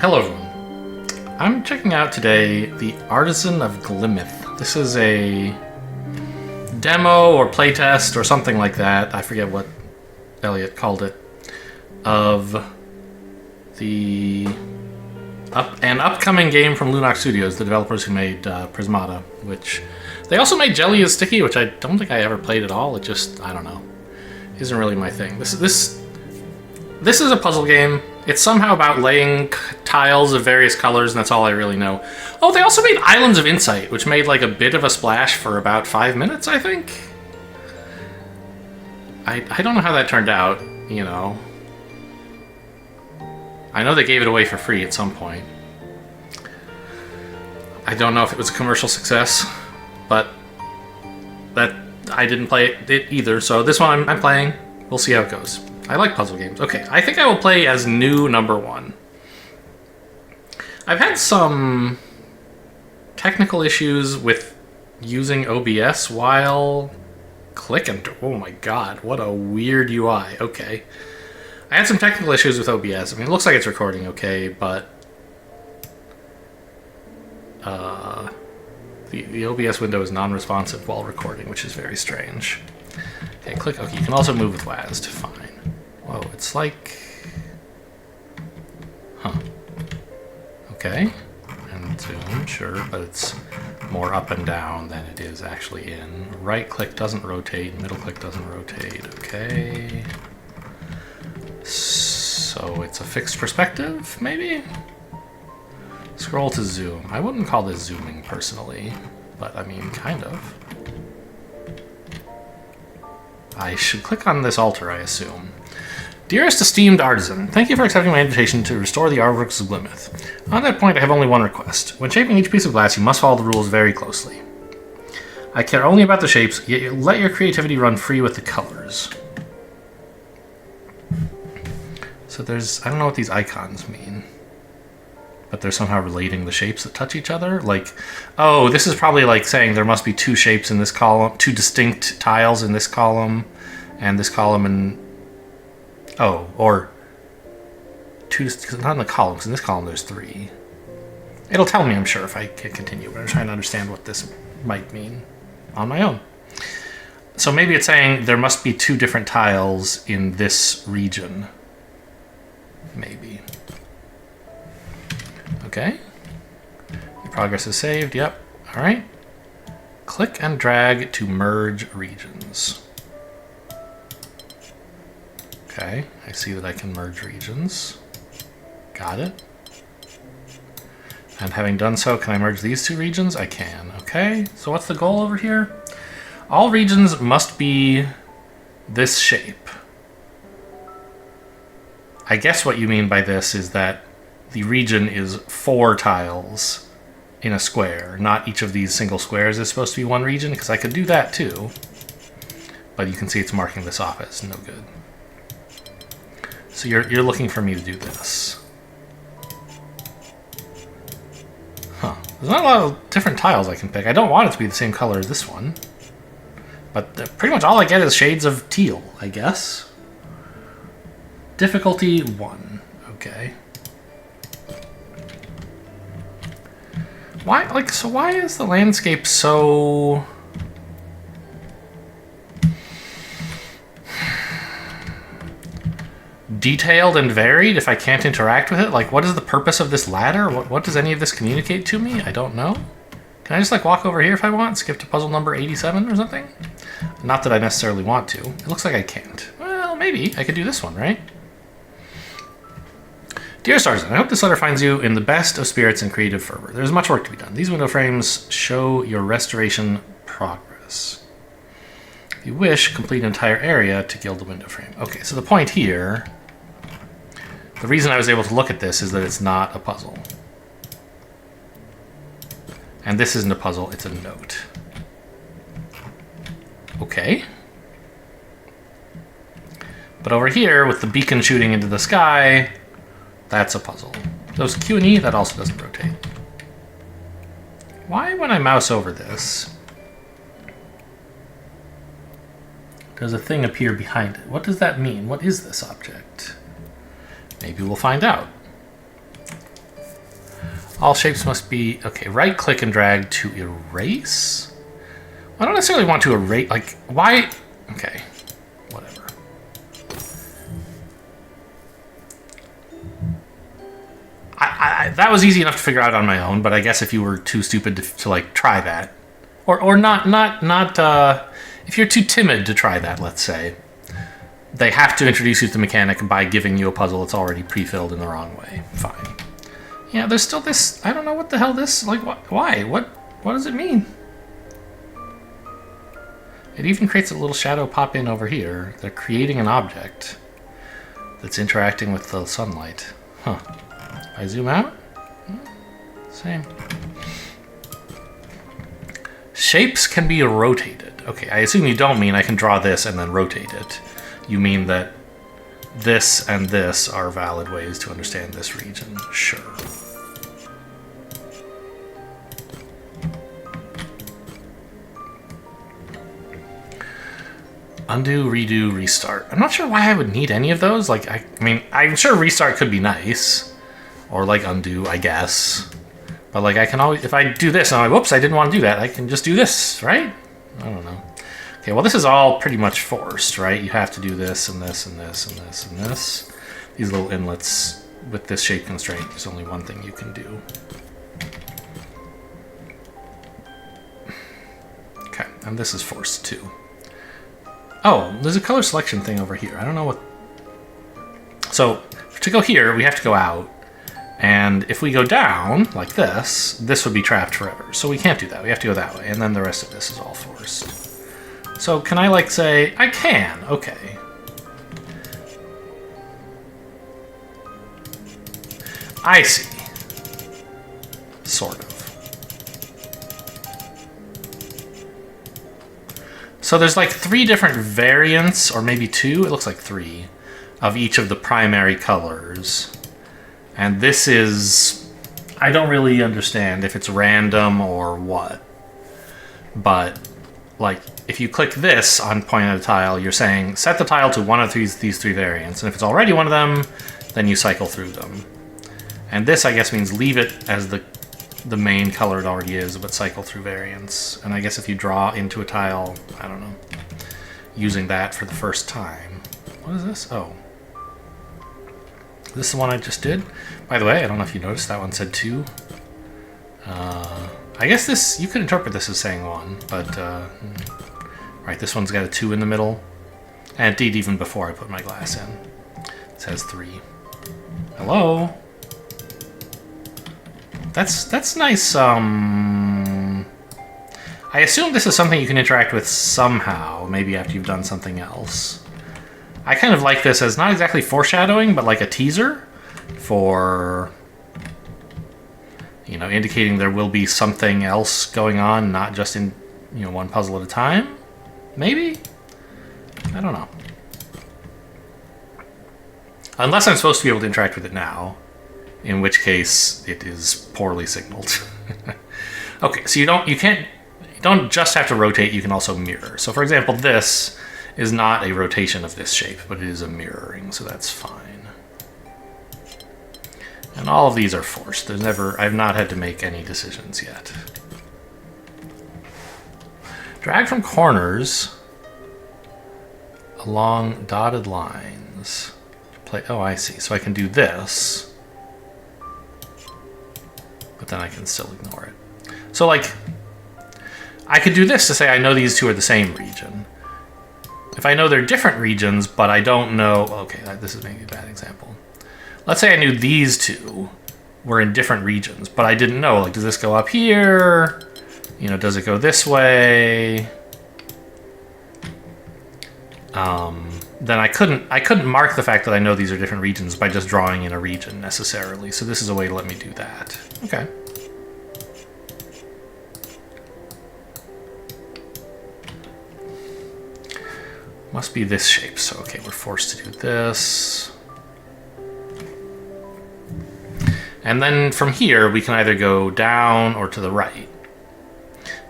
Hello everyone. I'm checking out today the Artisan of Glimmith. This is a demo or playtest or something like that, I forget what Elliot called it, of an upcoming game from Lunarch Studios, the developers who made Prismata, which they also made Jelly is Sticky, which I don't think I ever played at all. It just, I don't know, isn't really my thing. This is a puzzle game. It's somehow about laying tiles of various colors, and that's all I really know. Oh, they also made Islands of Insight, which made like a bit of a splash for about 5 minutes, I think. I don't know how that turned out, you know. I know they gave it away for free at some point. I don't know if it was a commercial success, but that I didn't play it either, so this one I'm playing. We'll see how it goes. I like puzzle games. Okay, I think I will play as new number 1. I've had some technical issues with using OBS while clicking. Oh my god, what a weird UI. Okay. I had some technical issues with OBS. I mean, it looks like it's recording okay, but the OBS window is non-responsive while recording, which is very strange. Okay, click. Okay, you can also move with WASD. Fine. Whoa, it's like... Huh. Okay. And zoom, sure, but it's more up and down than it is actually in. Right click doesn't rotate, middle click doesn't rotate. Okay. So it's a fixed perspective, maybe? Scroll to zoom. I wouldn't call this zooming personally, but I mean, kind of. I should click on this altar, I assume. Dearest esteemed artisan, thank you for accepting my invitation to restore the artworks of Glimmith. On that point, I have only one request. When shaping each piece of glass, you must follow the rules very closely. I care only about the shapes, yet let your creativity run free with the colors. So there's, I don't know what these icons mean, but they're somehow relating the shapes that touch each other. Like, oh, this is probably like saying there must be 2 shapes in this column, 2 distinct tiles in this column, and this column in... Oh, or 2, not in the columns. In this column, there's 3. It'll tell me, I'm sure, if I can continue, but I'm trying to understand what this might mean on my own. So maybe it's saying there must be 2 different tiles in this region. Maybe. Okay. Your progress is saved. Yep. All right. Click and drag to merge regions. Okay, I see that I can merge regions. Got it. And having done so, can I merge these 2 regions? I can. Okay, so what's the goal over here? All regions must be this shape. I guess what you mean by this is that the region is 4 tiles in a square. Not each of these single squares is supposed to be 1 region, because I could do that too. But you can see it's marking this off as no good. So you're looking for me to do this. Huh. There's not a lot of different tiles I can pick. I don't want it to be the same color as this one. But pretty much all I get is shades of teal, I guess. Difficulty 1. Okay. Why is the landscape so... detailed and varied if I can't interact with it? Like, what is the purpose of this ladder? What does any of this communicate to me? I don't know. Can I just like walk over here if I want? Skip to puzzle number 87 or something? Not that I necessarily want to. It looks like I can't. Well, maybe. I could do this one, right? Dear Artisan, I hope this letter finds you in the best of spirits and creative fervor. There's much work to be done. These window frames show your restoration progress. If you wish, complete an entire area to gild the window frame. Okay, so the point here... The reason I was able to look at this is that it's not a puzzle. And this isn't a puzzle, it's a note. Okay. But over here, with the beacon shooting into the sky, that's a puzzle. Those Q and E, that also doesn't rotate. Why, when I mouse over this, does a thing appear behind it? What does that mean? What is this object? Maybe we'll find out. All shapes must be... Okay, right click and drag to erase? I don't necessarily want to erase... Like, why... Okay, whatever. That was easy enough to figure out on my own, but I guess if you were too stupid to like, try that... Or not, if you're too timid to try that, let's say, they have to introduce you to the mechanic by giving you a puzzle that's already pre-filled in the wrong way. Fine. Yeah, there's still this... I don't know what the hell this... Like, why? What does it mean? It even creates a little shadow pop in over here. They're creating an object that's interacting with the sunlight. Huh. If I zoom out? Same. Shapes can be rotated. Okay, I assume you don't mean I can draw this and then rotate it. You mean that this and this are valid ways to understand this region. Sure. Undo, redo, restart. I'm not sure why I would need any of those. Like, I mean, I'm sure restart could be nice. Or like undo, I guess. But like I can always, if I do this and I'm like, whoops, I didn't want to do that, I can just do this, right? I don't know. Okay, well this is all pretty much forced, right? You have to do this and this and this and this and this. These little inlets with this shape constraint, there's only one thing you can do. Okay, and this is forced too. Oh, there's a color selection thing over here. I don't know what... So, to go here, we have to go out. And if we go down, like this, this would be trapped forever. So we can't do that. We have to go that way. And then the rest of this is all forced. So can I, like, say... I can. Okay. I see. Sort of. So there's like 3 different variants, or maybe 2, it looks like 3, of each of the primary colors. And this is... I don't really understand if it's random or what. But, like, if you click this on point at a tile, you're saying, set the tile to one of these 3 variants. And if it's already one of them, then you cycle through them. And this, I guess, means leave it as the main color it already is, but cycle through variants. And I guess if you draw into a tile, I don't know, using that for the first time. What is this? Oh. This is the one I just did? By the way, I don't know if you noticed, that one said 2. I guess this, you could interpret this as saying 1, but, right, this one's got a 2 in the middle. And indeed, even before I put my glass in, it says 3. Hello? That's nice. I assume this is something you can interact with somehow, maybe after you've done something else. I kind of like this as not exactly foreshadowing, but like a teaser for, you know, indicating there will be something else going on, not just in, you know, one puzzle at a time. Maybe? I don't know. Unless I'm supposed to be able to interact with it now. In which case, it is poorly signaled. Okay, so you don't just have to rotate, you can also mirror. So for example, this is not a rotation of this shape, but it is a mirroring, so that's fine. And all of these are forced. I've not had to make any decisions yet. Drag from corners along dotted lines. Oh, I see. So I can do this. But then I can still ignore it. So, like, I could do this to say I know these 2 are the same region. If I know they're different regions, but I don't know... Okay, this is maybe a bad example. Let's say I knew these 2 were in different regions, but I didn't know, like, does this go up here? You know, does it go this way? Then I couldn't mark the fact that I know these are different regions by just drawing in a region necessarily. So this is a way to let me do that. Okay. Must be this shape. So okay, we're forced to do this. And then from here, we can either go down or to the right.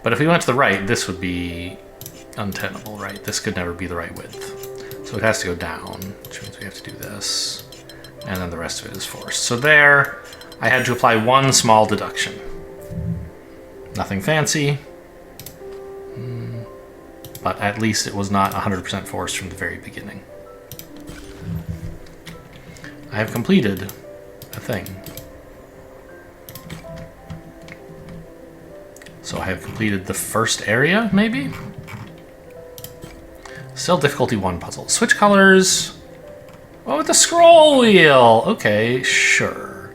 But if we went to the right, this would be untenable, right? This could never be the right width. So it has to go down, which means we have to do this. And then the rest of it is forced. So there, I had to apply one small deduction. Nothing fancy, but at least it was not 100% forced from the very beginning. I have completed a thing. So I have completed the first area, maybe? Still difficulty 1 puzzle. Switch colors. Oh, with the scroll wheel. Okay, sure.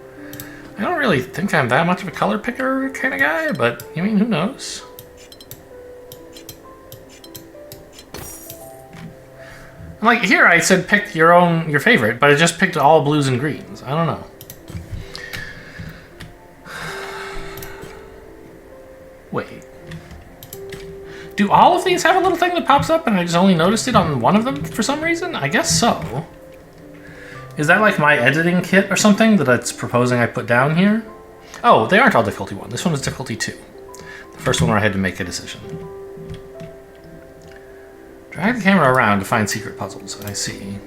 I don't really think I'm that much of a color picker kind of guy, but I mean, who knows? Like here, I said pick your favorite, but it just picked all blues and greens. I don't know. Wait. Do all of these have a little thing that pops up and I just only noticed it on one of them for some reason? I guess so. Is that like my editing kit or something that it's proposing I put down here? Oh, they aren't all difficulty 1. This one is difficulty 2. The first one where I had to make a decision. Drag the camera around to find secret puzzles. I see.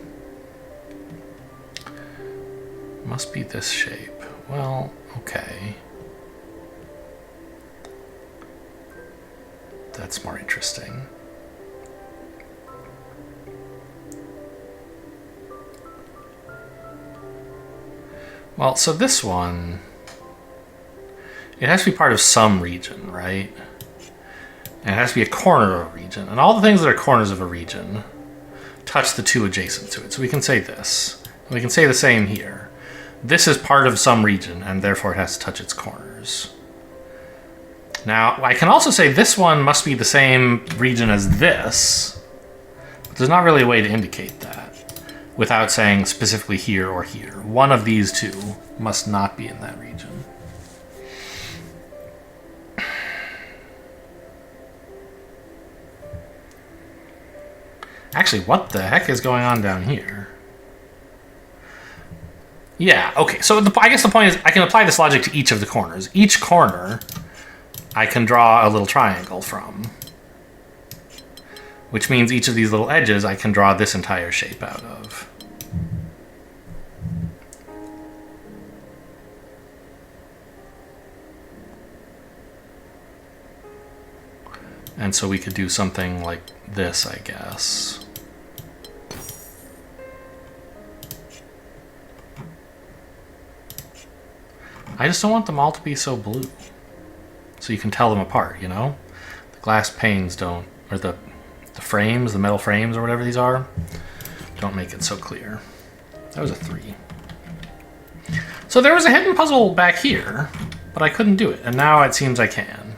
Must be this shape. Well, okay. That's more interesting. Well, so this one, it has to be part of some region, right? And it has to be a corner of a region. And all the things that are corners of a region touch the 2 adjacent to it. So we can say this. We can say the same here. This is part of some region, and therefore it has to touch its corners. Now, I can also say this one must be the same region as this, but there's not really a way to indicate that without saying specifically here or here. One of these 2 must not be in that region. Actually, what the heck is going on down here? Yeah, okay, so I guess the point is I can apply this logic to each of the corners. Each corner I can draw a little triangle from, which means each of these little edges I can draw this entire shape out of. And so we could do something like this, I guess. I just don't want them all to be so blue. So you can tell them apart, you know? The glass panes don't, or the frames, the metal frames or whatever these are, don't make it so clear. That was a 3. So there was a hidden puzzle back here, but I couldn't do it, and now it seems I can.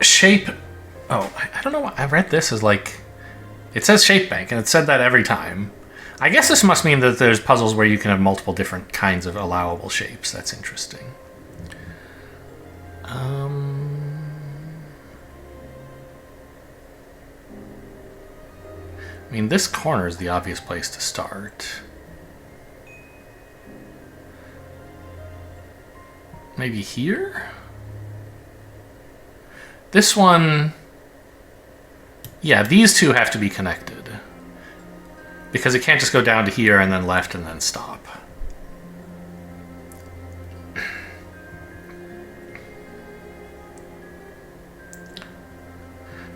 Shape, oh, I don't know why, I read this as like, it says shape bank, and it said that every time. I guess this must mean that there's puzzles where you can have multiple different kinds of allowable shapes. That's interesting. I mean, this corner is the obvious place to start. Maybe here? This one... Yeah, these 2 have to be connected. Because it can't just go down to here and then left and then stop.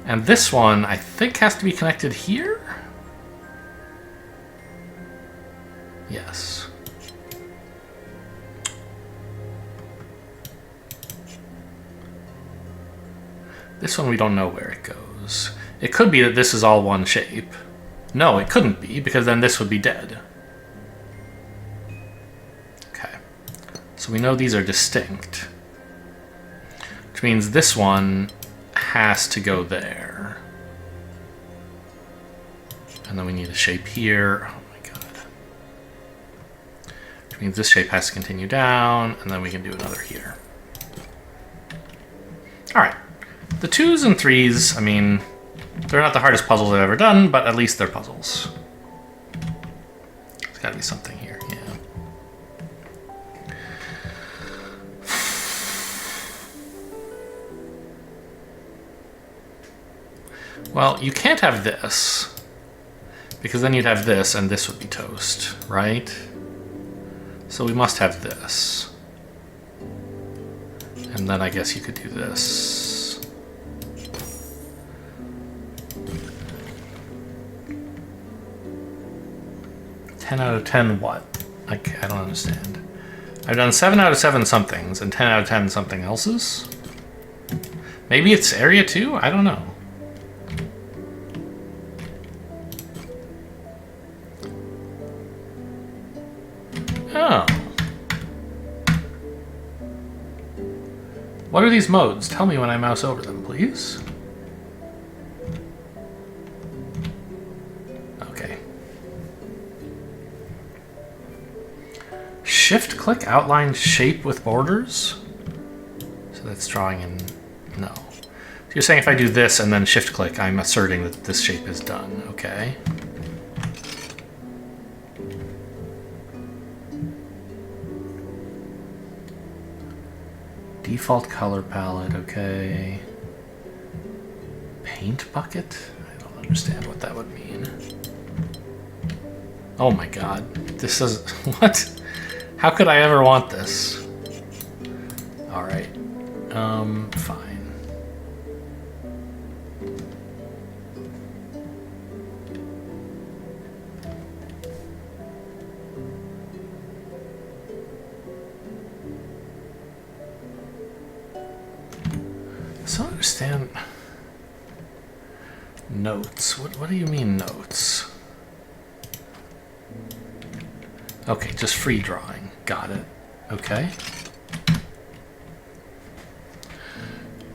And this one, I think, has to be connected here? Yes. This one we don't know where it goes. It could be that this is all one shape. No, it couldn't be, because then this would be dead. Okay. So we know these are distinct. Which means this one has to go there. And then we need a shape here. Oh my god. Which means this shape has to continue down, and then we can do another here. Alright. The 2s and 3s, I mean, they're not the hardest puzzles I've ever done, but at least they're puzzles. There's gotta be something here, yeah. Well, you can't have this, because then you'd have this, and this would be toast, right? So we must have this. And then I guess you could do this. "10 out of 10 what?" I don't understand. I've done 7 out of 7 somethings and 10 out of 10 something else's. Maybe it's area 2? I don't know. Oh. What are these modes? Tell me when I mouse over them, please. Okay. Shift-click outline shape with borders? So that's drawing in... No. So you're saying if I do this and then shift-click, I'm asserting that this shape is done. Okay. Default color palette, okay. Paint bucket? I don't understand what that would mean. Oh my god. This is... What? How could I ever want this? Alright. Fine. I don't understand. Notes. What do you mean notes? Okay, just free drawing. Got it. Okay.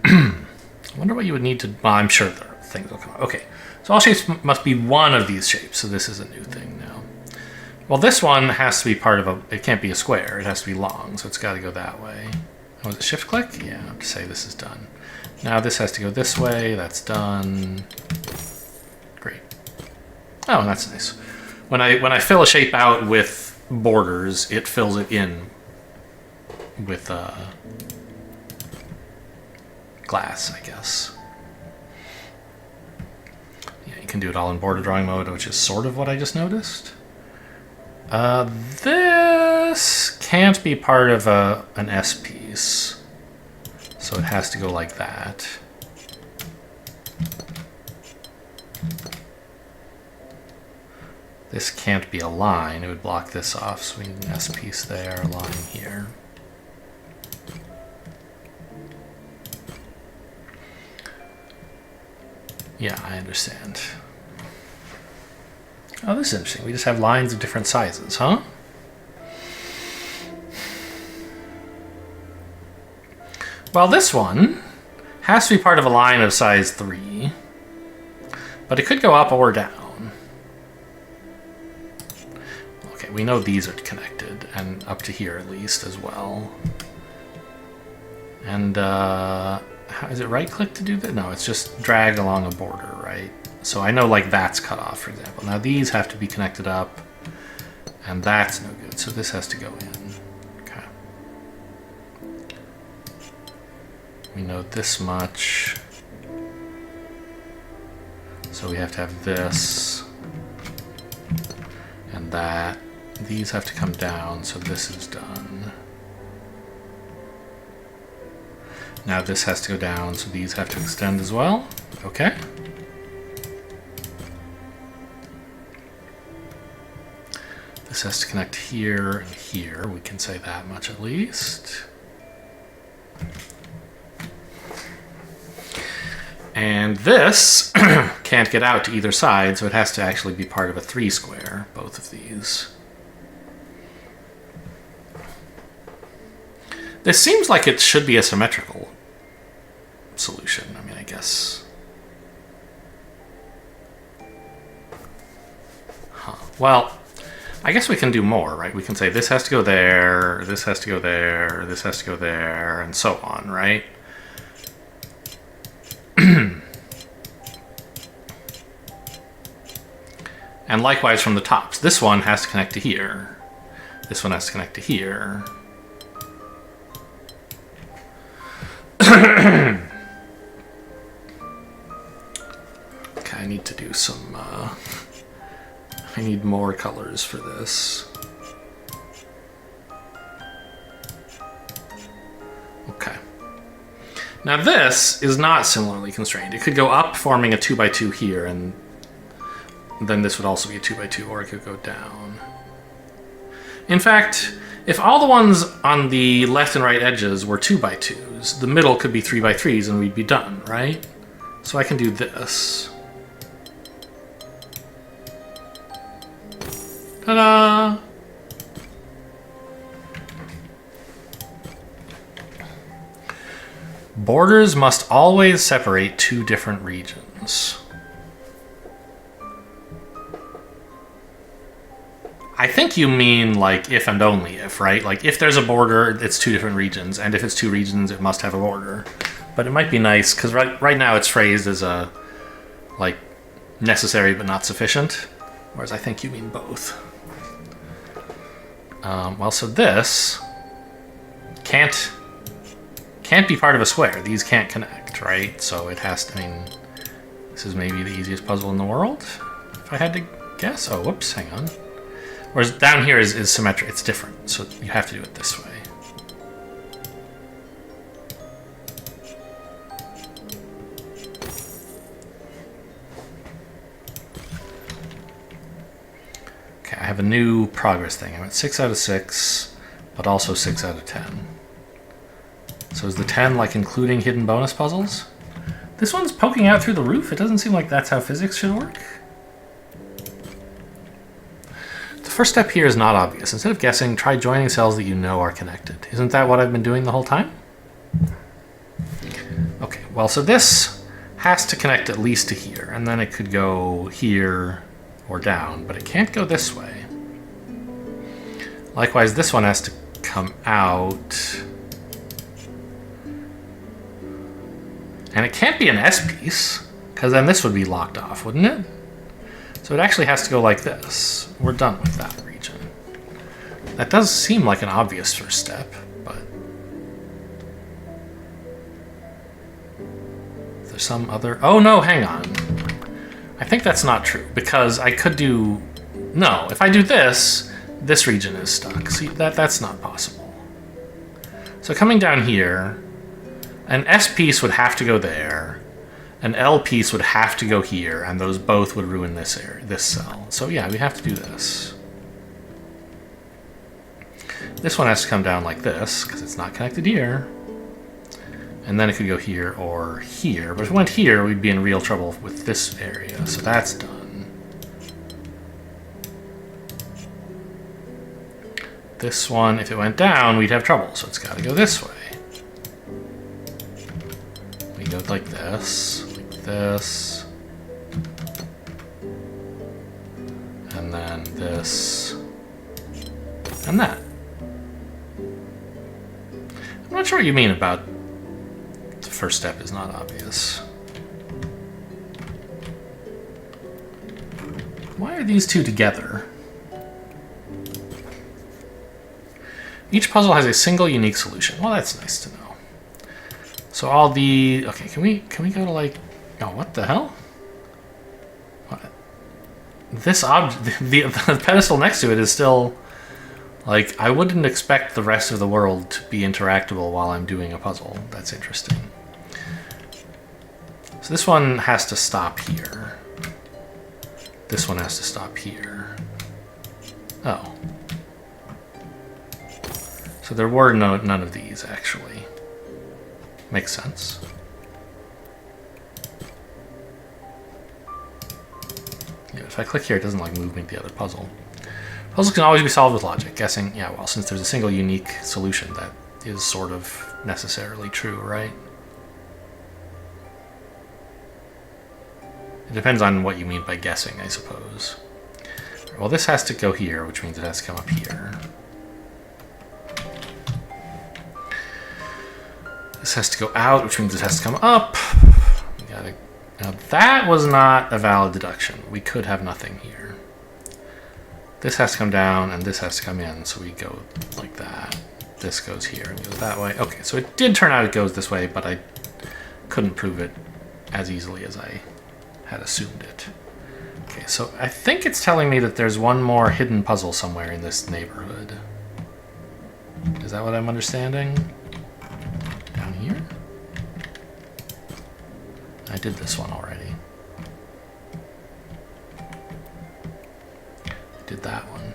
I wonder what you would need to... Well, I'm sure there are things will come up. Okay, so all shapes must be one of these shapes, so this is a new thing now. Well, this one has to be part of a... It can't be a square. It has to be long, so it's got to go that way. Oh, is it shift-click? Yeah, I have to say this is done. Now this has to go this way. That's done. Great. Oh, that's nice. When I fill a shape out with borders, it fills it in with glass, I guess. Yeah, you can do it all in border drawing mode, which is sort of what I just noticed. This can't be part of an S piece. So it has to go like that. This can't be a line. It would block this off. So we need an S piece there, a line here. Yeah, I understand. Oh, this is interesting. We just have lines of different sizes, huh? Well, this one has to be part of a line of size 3, but it could go up or down. Okay, we know these are connected, and up to here at least as well. And is it right-click to do that? No, it's just drag along a border, right? So I know like that's cut off, for example. Now these have to be connected up, and that's no good, so this has to go in. We know this much. So we have to have this and that. These have to come down, so this is done. Now this has to go down, so these have to extend as well. Okay. This has to connect here and here. We can say that much at least. And this can't get out to either side, so it has to actually be part of a 3 square, both of these. This seems like it should be a symmetrical solution. I mean, I guess. Huh. Well, I guess we can do more, right? We can say this has to go there, this has to go there, this has to go there, and so on, right? And likewise from the tops. This one has to connect to here. This one has to connect to here. Okay, I need to do some... I need more colors for this. Now this is not similarly constrained. It could go up, forming a 2x2 here, and then this would also be a 2x2, or it could go down. In fact, if all the ones on the left and right edges were 2x2s, the middle could be 3x3s and we'd be done, right? So I can do this. Ta-da! Borders must always separate two different regions. I think you mean like if and only if, right? Like if there's a border, it's two different regions, and if it's two regions, it must have a border. But it might be nice, because right now it's phrased as a, like, necessary but not sufficient, whereas I think you mean both. Well, so this can't be part of a square. These can't connect, right? So it has to, I mean, this is maybe the easiest puzzle in the world, if I had to guess. Oh, whoops, hang on. Whereas down here is symmetric, it's different, so you have to do it this way. Okay, I have a new progress thing. I'm at 6 out of 6, but also 6 out of 10. So is the 10 like including hidden bonus puzzles? This one's poking out through the roof? It doesn't seem like that's how physics should work. The first step here is not obvious. Instead of guessing, try joining cells that you know are connected. Isn't that what I've been doing the whole time? Okay, well, so this has to connect at least to here, and then it could go here or down, but it can't go this way. Likewise, this one has to come out. And it can't be an S piece, because then this would be locked off, wouldn't it? So it actually has to go like this. We're done with that region. That does seem like an obvious first step, but is there some other... Oh no, hang on. I think that's not true, because I could do... No, if I do this, this region is stuck. See, that's not possible. So coming down here, an S piece would have to go there. An L piece would have to go here, and those both would ruin this area, this cell. So yeah, we have to do this. This one has to come down like this, because it's not connected here. And then it could go here or here. But if it went here, we'd be in real trouble with this area. So that's done. This one, if it went down, we'd have trouble. So it's got to go this way. We go like this. This, and then this, and that. I'm not sure what you mean about the first step is not obvious. Why are these two together? Each puzzle has a single unique solution. Well, that's nice to know. So all the... Okay, can we go to like... Oh, what the hell? What? This object, the pedestal next to it is still, like, I wouldn't expect the rest of the world to be interactable while I'm doing a puzzle. That's interesting. So this one has to stop here. This one has to stop here. Oh. So there were none of these, actually. Makes sense. If I click here, it doesn't like move me to the other puzzle. Puzzles can always be solved with logic. Guessing, yeah, well, since there's a single unique solution, that is sort of necessarily true, right? It depends on what you mean by guessing, I suppose. Well, this has to go here, which means it has to come up here. This has to go out, which means it has to come up. We gotta... Now that was not a valid deduction. We could have nothing here. This has to come down and this has to come in, so we go like that. This goes here and goes that way. Okay, so it did turn out it goes this way, but I couldn't prove it as easily as I had assumed it. Okay, so I think it's telling me that there's one more hidden puzzle somewhere in this neighborhood. Is that what I'm understanding? Down here? I did this one already. I did that one.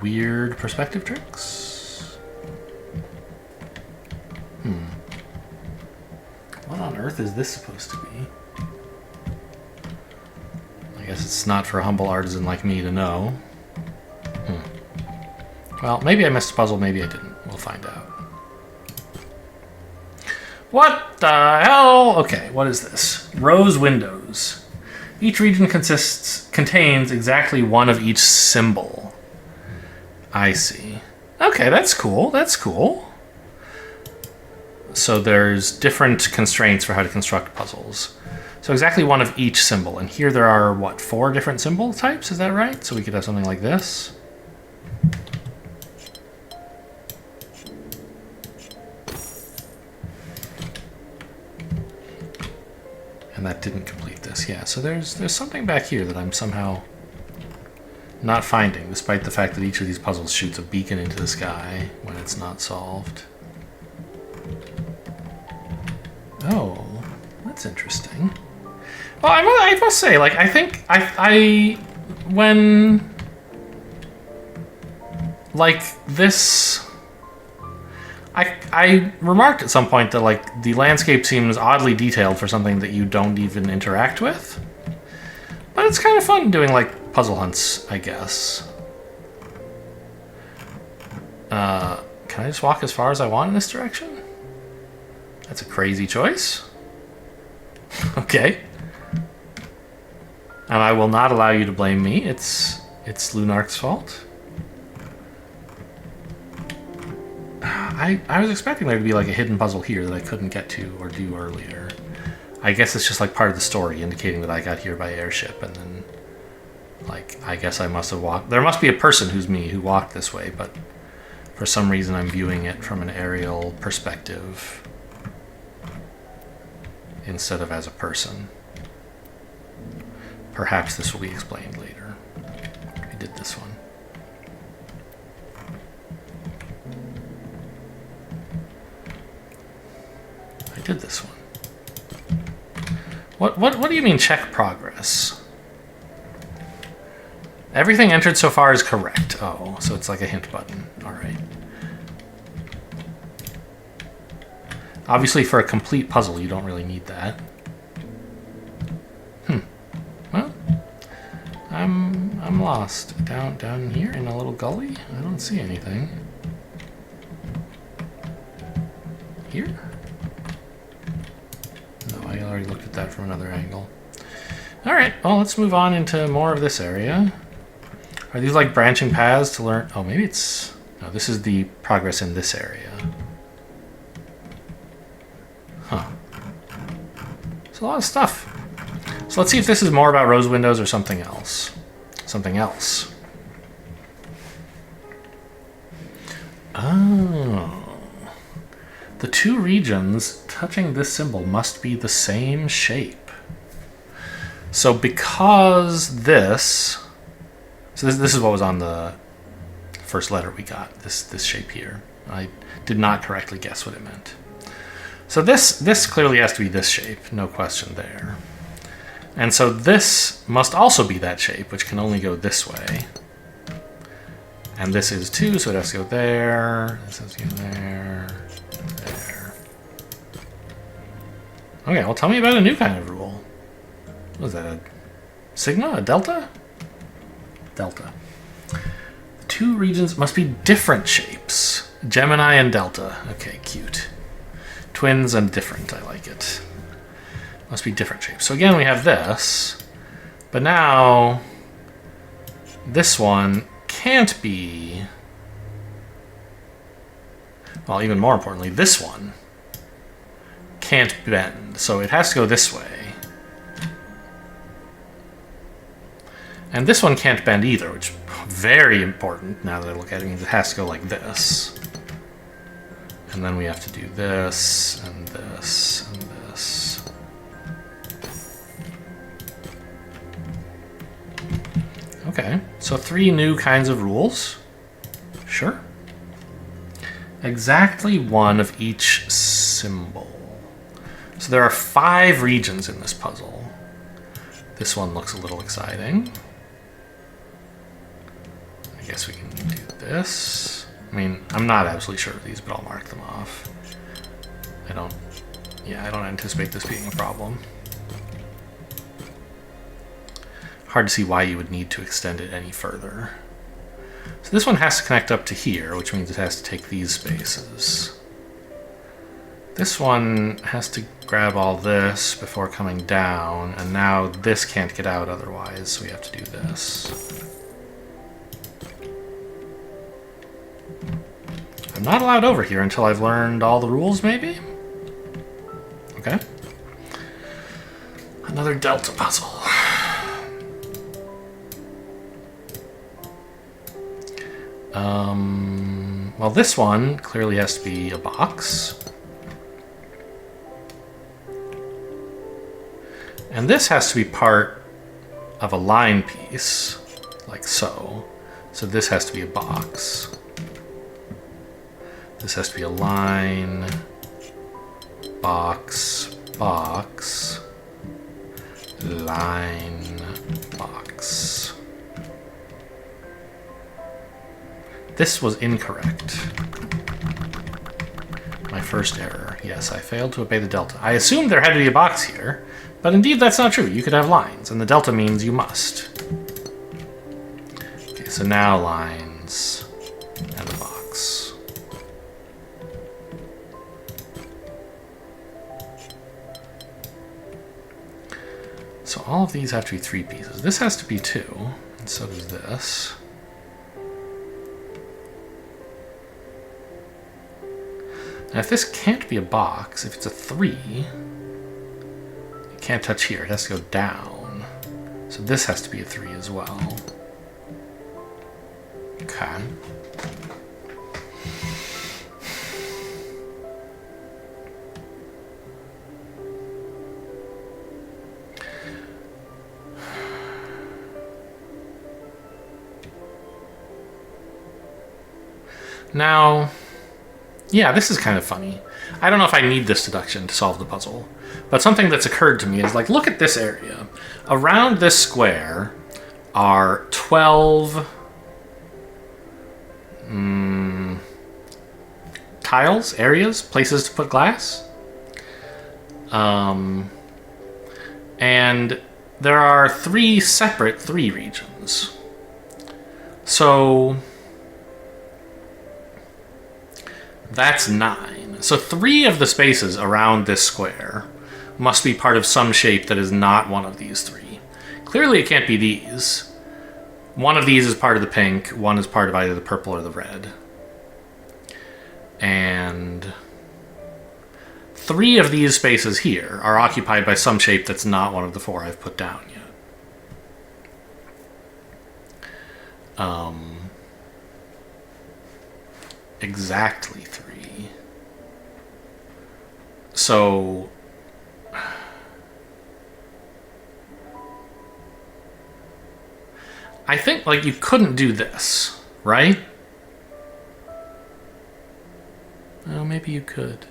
Weird perspective tricks. What on earth is this supposed to be? I guess it's not for a humble artisan like me to know. Well, maybe I missed a puzzle, maybe I didn't. We'll find out. What the hell? Okay, what is this? Rose windows. Each region contains exactly one of each symbol. I see. Okay, that's cool. That's cool. So there's different constraints for how to construct puzzles. So exactly one of each symbol. And here there are, what, 4 different symbol types? Is that right? So we could have something like this. And that didn't complete this. Yeah, so there's something back here that I'm somehow not finding, despite the fact that each of these puzzles shoots a beacon into the sky when it's not solved. Oh, that's interesting. Well, I must say, like, I think when, like, this, I remarked at some point that, like, the landscape seems oddly detailed for something that you don't even interact with. But it's kind of fun doing, like, puzzle hunts, I guess. Can I just walk as far as I want in this direction? That's a crazy choice. Okay. And I will not allow you to blame me. It's Lunarch's fault. I was expecting there to be like a hidden puzzle here that I couldn't get to or do earlier. I guess it's just like part of the story indicating that I got here by airship, and then like I guess I must have walked. There must be a person who's me who walked this way, but for some reason I'm viewing it from an aerial perspective instead of as a person. Perhaps this will be explained later. I did this one. I did this one. What do you mean check progress? Everything entered so far is correct. Oh, so it's like a hint button. All right. Obviously, for a complete puzzle, you don't really need that. Well, I'm lost. Down here in a little gully? I don't see anything. Here? No, I already looked at that from another angle. All right, well, let's move on into more of this area. Are these like branching paths to learn? Oh, maybe it's... No, this is the progress in this area. Huh. It's a lot of stuff. So let's see if this is more about rose windows or something else. Something else. Oh. The 2 regions touching this symbol must be the same shape. So because this... So this is what was on the first letter we got, this shape here. I did not correctly guess what it meant. So this clearly has to be this shape, no question there. And so this must also be that shape, which can only go this way. And this is too, so it has to go there, this has to go there, there. Okay, well tell me about a new kind of rule. What is that, a sigma, a delta? Delta. The 2 regions must be different shapes. Gemini and Delta. Okay, cute. Twins and different, I like it. Must be different shapes. So again, we have this, but now this one can't be, well, even more importantly, this one can't bend. So it has to go this way. And this one can't bend either, which is very important now that I look at it. It means it has to go like this. And then we have to do this, and this, and this. Okay, so 3 new kinds of rules. Sure. Exactly one of each symbol. So there are 5 regions in this puzzle. This one looks a little exciting. I guess we can do this. I mean, I'm not absolutely sure of these, but I'll mark them off. I don't anticipate this being a problem. Hard to see why you would need to extend it any further. So this one has to connect up to here, which means it has to take these spaces. This one has to grab all this before coming down, and now this can't get out otherwise, so we have to do this. I'm not allowed over here until I've learned all the rules, maybe? Okay. Another delta puzzle. Well, this one clearly has to be a box. And this has to be part of a line piece, like so. So this has to be a box. This has to be a line, box, box, line, box. This was incorrect. My first error. Yes, I failed to obey the delta. I assumed there had to be a box here, but indeed that's not true. You could have lines, and the delta means you must. Okay, so now lines and a box. So all of these have to be 3 pieces. This has to be 2, and so does this. Now if this can't be a box, if it's a 3, it can't touch here. It has to go down. So this has to be a 3 as well. Okay. Now, yeah, this is kind of funny. I don't know if I need this deduction to solve the puzzle, but something that's occurred to me is, like, look at this area. Around this square are 12 tiles, areas, places to put glass. And there are 3 separate 3 regions. So that's 9. So 3 of the spaces around this square must be part of some shape that is not one of these 3. Clearly it can't be these. One of these is part of the pink, one is part of either the purple or the red. And 3 of these spaces here are occupied by some shape that's not one of the 4 I've put down yet. Exactly 3. So I think, like, you couldn't do this, right? Oh, maybe you could.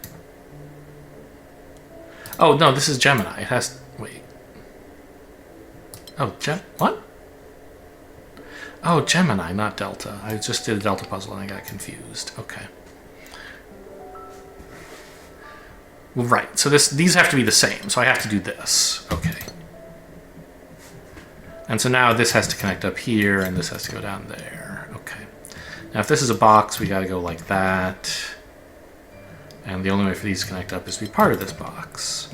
Oh, no, this is Gemini. It has... Wait. Oh, what? Oh, Gemini, not Delta. I just did a Delta puzzle and I got confused. Okay. Well, right, so these have to be the same, so I have to do this. Okay. And so now this has to connect up here, and this has to go down there. Okay. Now if this is a box, we gotta go like that. And the only way for these to connect up is to be part of this box.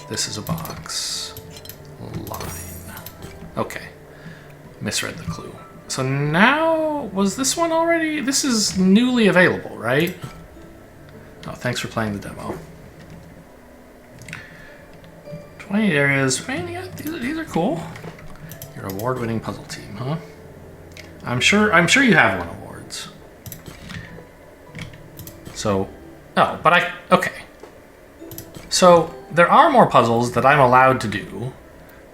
This is a box. Line. Okay. Misread the clue. So now, was this one already? This is newly available, right? Oh, thanks for playing the demo. 28 areas. Man, yeah, these are cool. Your award-winning puzzle team, huh? I'm sure you have won awards. So, oh, but okay. So there are more puzzles that I'm allowed to do,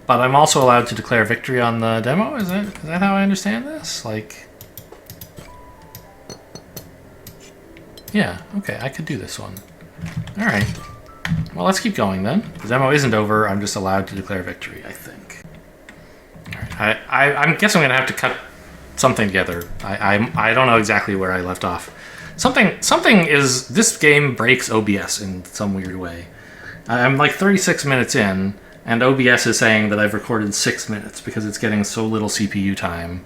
but I'm also allowed to declare victory on the demo? Is that how I understand this? Like... Yeah, okay, I could do this one. All right. Well, let's keep going then. The demo isn't over. I'm just allowed to declare victory, I think. All right. I guess I'm going to have to cut something together. I don't know exactly where I left off. Something is... This game breaks OBS in some weird way. I'm like 36 minutes in, and OBS is saying that I've recorded 6 minutes because it's getting so little CPU time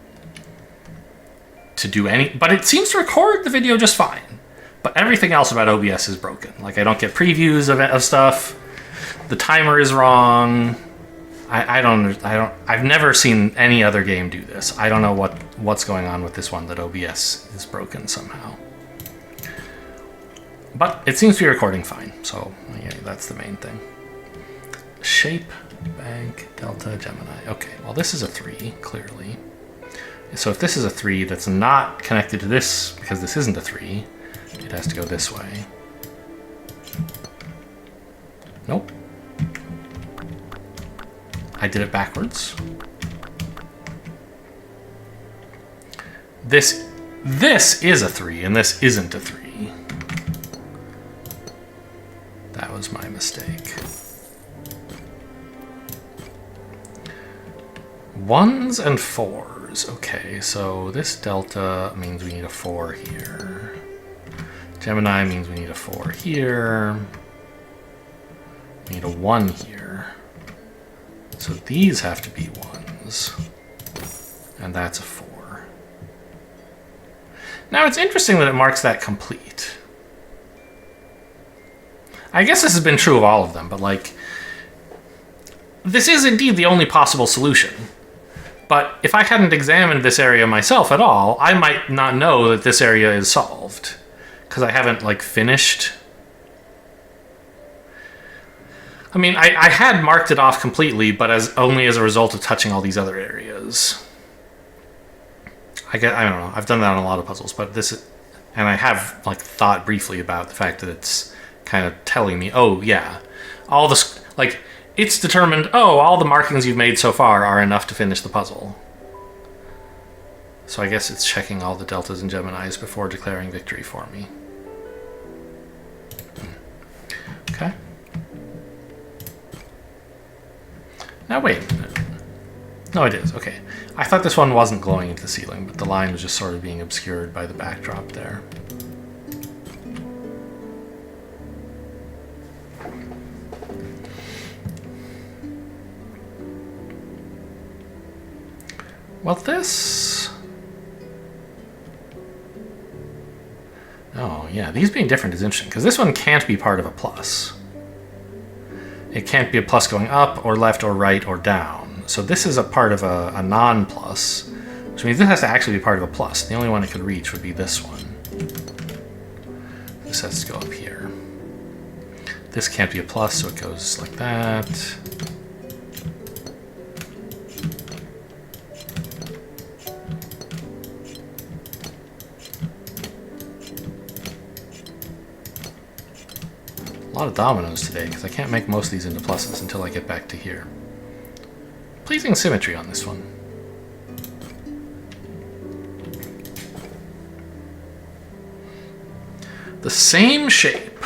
to do any... But it seems to record the video just fine. But everything else about OBS is broken. Like, I don't get previews of stuff. The timer is wrong. I've never seen any other game do this. I don't know what's going on with this one, that OBS is broken somehow. But it seems to be recording fine, so yeah, that's the main thing. Shape, bank, delta, Gemini. Okay, well this is a 3, clearly. So if this is a 3 that's not connected to this, because this isn't a 3, it has to go this way. Nope. I did it backwards. This is a 3, and this isn't a 3. That was my mistake. 1s and 4s. Okay, so this delta means we need a 4 here. Gemini means we need a 4 here. We need a 1 here. So these have to be 1s. And that's a 4. Now it's interesting that it marks that complete. I guess this has been true of all of them, but like... This is indeed the only possible solution. But if I hadn't examined this area myself at all, I might not know that this area is solved. Because I haven't, like, finished. I mean, I had marked it off completely, but only as a result of touching all these other areas. I don't know. I've done that on a lot of puzzles, but this... And I have, like, thought briefly about the fact that it's kind of telling me, oh, yeah, all this... Like, it's determined, oh, all the markings you've made so far are enough to finish the puzzle. So I guess it's checking all the deltas and Geminis before declaring victory for me. Okay. Now wait a minute. No, it is. Okay. I thought this one wasn't glowing into the ceiling, but the line was just sort of being obscured by the backdrop there. Well, this... Oh, yeah, these being different is interesting, because this one can't be part of a plus. It can't be a plus going up, or left, or right, or down. So this is a part of a non-plus, which means this has to actually be part of a plus. The only one it could reach would be this one. This has to go up here. This can't be a plus, so it goes like that. A lot of dominoes today, because I can't make most of these into pluses until I get back to here. Pleasing symmetry on this one. The same shape.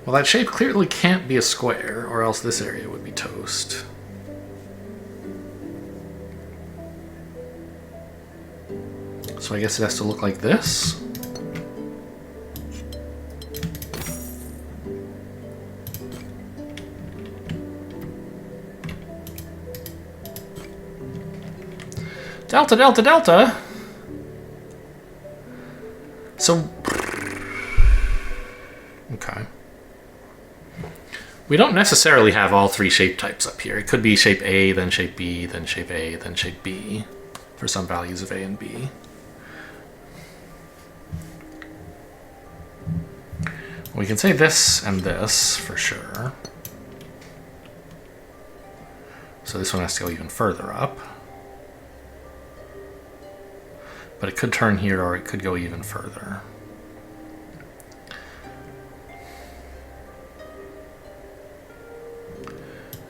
Well, that shape clearly can't be a square, or else this area would be toast. So I guess it has to look like this. Delta, delta, delta. So, okay. We don't necessarily have all 3 shape types up here. It could be shape A, then shape B, then shape A, then shape B, for some values of A and B. We can say this and this for sure. So this one has to go even further up. But it could turn here, or it could go even further.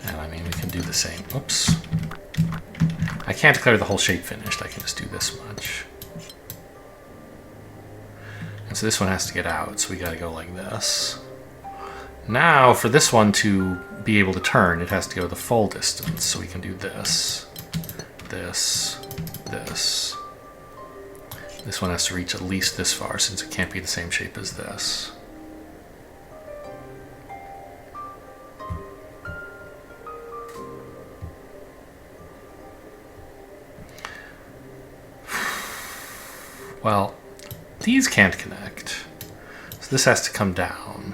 And I mean, we can do the same. Oops. I can't declare the whole shape finished. I can just do this much. And So this one has to get out, so we gotta go like this. Now, for this one to be able to turn, it has to go the full distance. So we can do this, this, this. This one has to reach at least this far, since it can't be the same shape as this. Well, these can't connect, so this has to come down.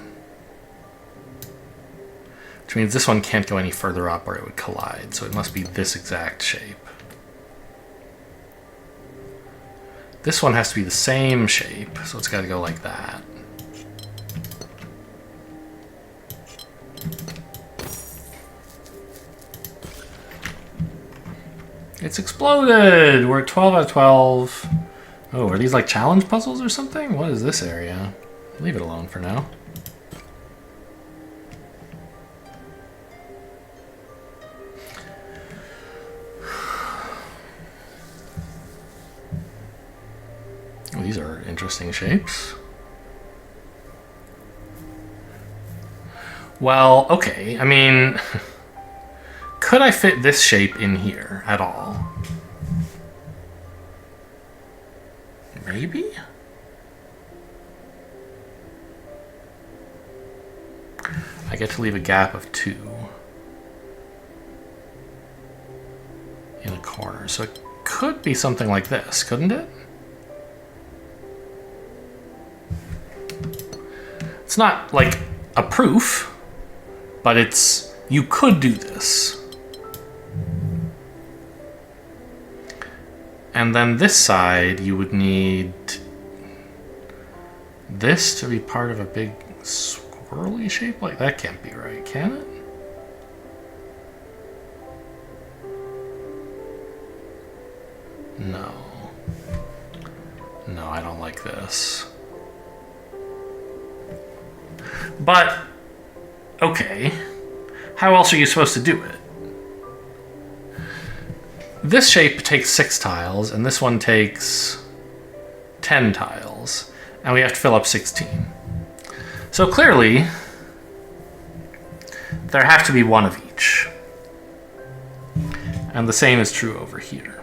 Which means this one can't go any further up or it would collide, so it must be this exact shape. This one has to be the same shape, so it's got to go like that. It's exploded! We're at 12 out of 12. Oh, are these like challenge puzzles or something? What is this area? Leave it alone for now. Oh, these are interesting shapes. Well, okay, I mean, could I fit this shape in here at all? Maybe? I get to leave a gap of 2 in a corner, so it could be something like this, couldn't it? It's not like a proof, but it's, you could do this. And then this side, you would need this to be part of a big swirly shape? Like, that can't be right, can it? No. No, I don't like this. But, okay. How else are you supposed to do it? This shape takes 6 tiles, and this one takes 10 tiles, and we have to fill up 16. So clearly, there have to be one of each. And the same is true over here.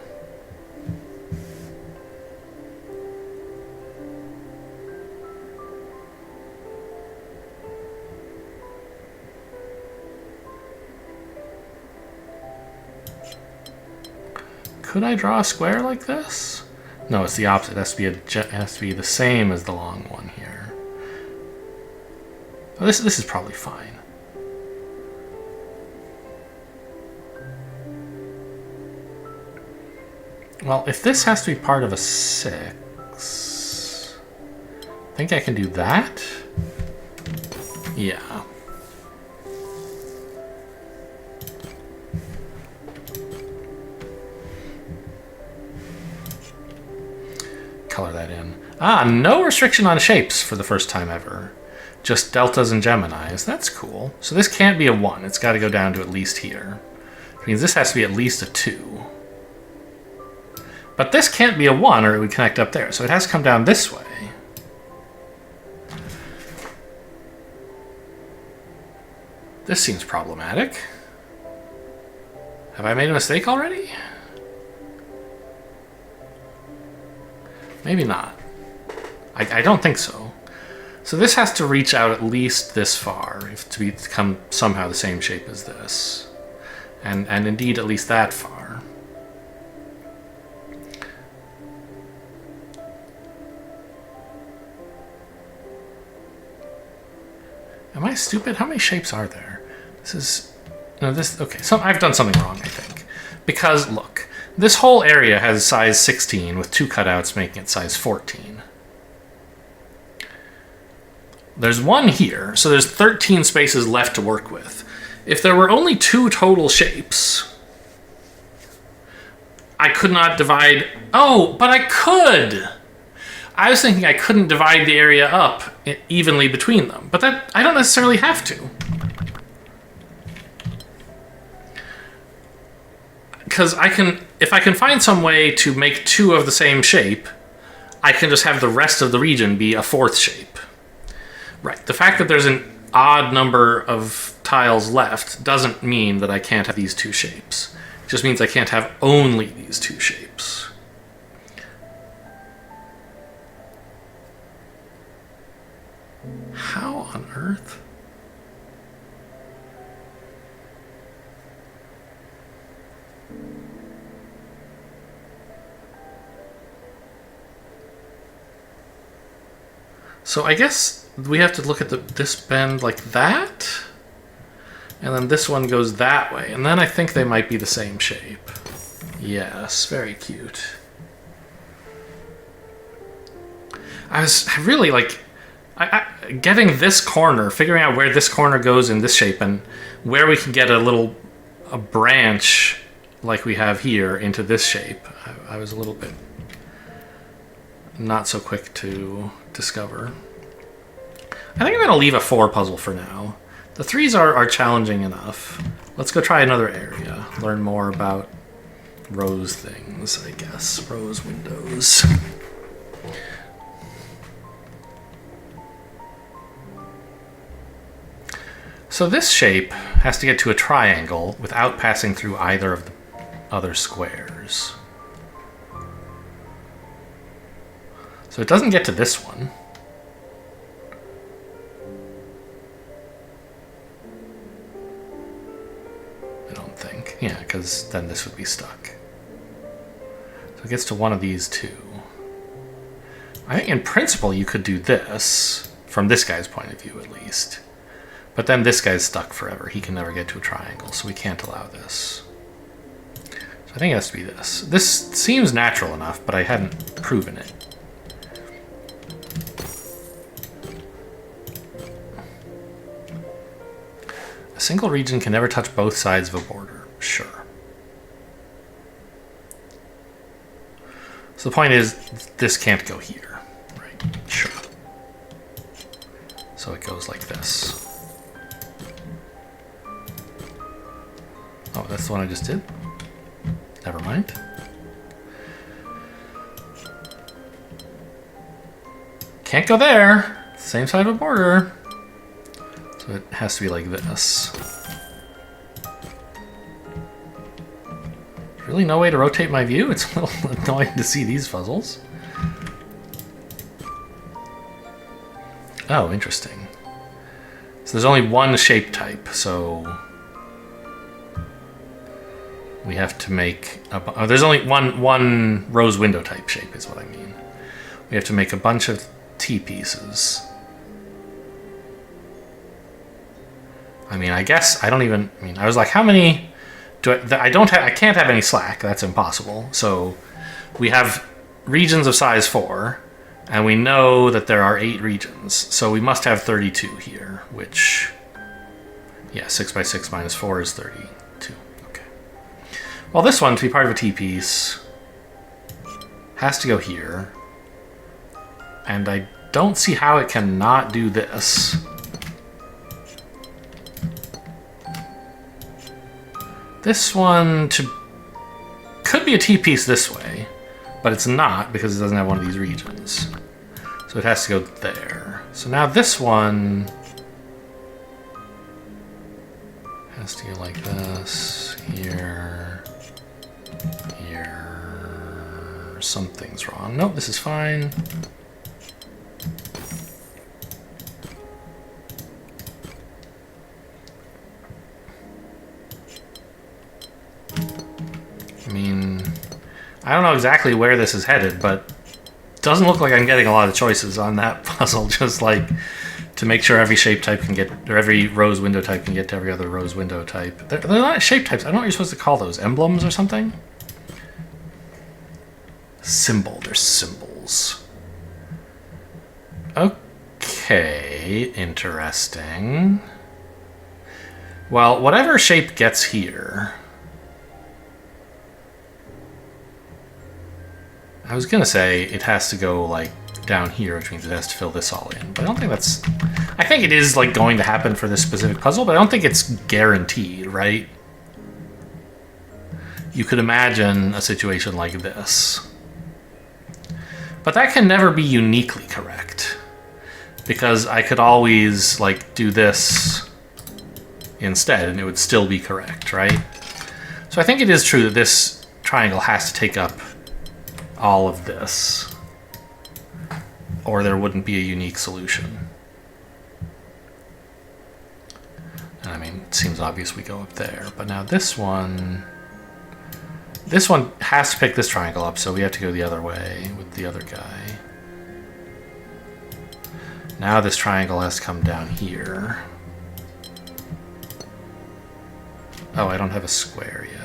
Could I draw a square like this? No, it's the opposite. It has to be the same as the long one here. Oh, this is probably fine. Well, if this has to be part of a 6, I think I can do that. Yeah. Color that in. Ah, no restriction on shapes for the first time ever. Just deltas and Geminis. That's cool. So this can't be a 1. It's got to go down to at least here. Which means this has to be at least a 2. But this can't be a 1 or it would connect up there. So it has to come down this way. This seems problematic. Have I made a mistake already? Maybe not. I don't think so. So this has to reach out at least this far to become somehow the same shape as this. And indeed at least that far. Am I stupid? How many shapes are there? This is... No, this... Okay, so I've done something wrong, I think. Because, look, this whole area has size 16 with 2 cutouts making it size 14. There's 1 here, so there's 13 spaces left to work with. If there were only 2 total shapes, I could not divide... Oh, but I could! I was thinking I couldn't divide the area up evenly between them, but that I don't necessarily have to. Because if I can find some way to make 2 of the same shape, I can just have the rest of the region be a fourth shape. Right. The fact that there's an odd number of tiles left doesn't mean that I can't have these two shapes. It just means I can't have only these two shapes. How on earth? So I guess we have to look at this bend like that, and then this one goes that way, and then I think they might be the same shape. Yes, very cute. I was really like, getting this corner, figuring out where this corner goes in this shape, and where we can get a branch like we have here into this shape. I was a little bit not so quick to discover. I think I'm going to leave a 4 puzzle for now. The 3s are challenging enough. Let's go try another area. Learn more about rose things, I guess. Rose windows. So this shape has to get to a triangle without passing through either of the other squares. So it doesn't get to this one. I don't think. Yeah, because then this would be stuck. So it gets to one of these two. I think in principle you could do this, from this guy's point of view at least. But then this guy's stuck forever. He can never get to a triangle, so we can't allow this. So I think it has to be this. This seems natural enough, but I hadn't proven it. A single region can never touch both sides of a border. Sure. So the point is, this can't go here. Right? Sure. So it goes like this. Oh, that's the one I just did? Never mind. Can't go there. Same side of a border. So it has to be like this. Really no way to rotate my view? It's a little annoying to see these puzzles. Oh, interesting. So there's only one shape type, so we have to make a, there's only one rose window type shape is what I mean. We have to make a bunch of T-pieces. I mean, I guess I don't even, I mean, I was like, how many do I can't have any slack. That's impossible. So we have regions of size 4, and we know that there are 8 regions. So we must have 32 here, which, yeah, 6 by 6 minus 4 is 32. Okay. Well, this one, to be part of a T-piece, has to go here. And I don't see how it can not do this. This one could be a T-piece this way, but it's not because it doesn't have one of these regions. So it has to go there. So now this one has to go like this, here, here. Something's wrong. Nope, this is fine. I mean, I don't know exactly where this is headed, but it doesn't look like I'm getting a lot of choices on that puzzle, just like to make sure every shape type can get, or every rose window type can get to every other rose window type. They're not shape types. I don't know what you're supposed to call those. Emblems or something? Symbol. They're symbols. Okay, interesting. Well, whatever shape gets here, I was gonna say it has to go like down here, which means it has to fill this all in. But I don't think that's... I think it is like going to happen for this specific puzzle, but I don't think it's guaranteed, right? You could imagine a situation like this, But that can never be uniquely correct. Because I could always, like, do this instead, and it would still be correct, right? So I think it is true that this triangle has to take up all of this, or there wouldn't be a unique solution. And I mean, it seems obvious we go up there, but now this one has to pick this triangle up, so we have to go the other way with the other guy. Now this triangle has to come down here. Oh, I don't have a square yet.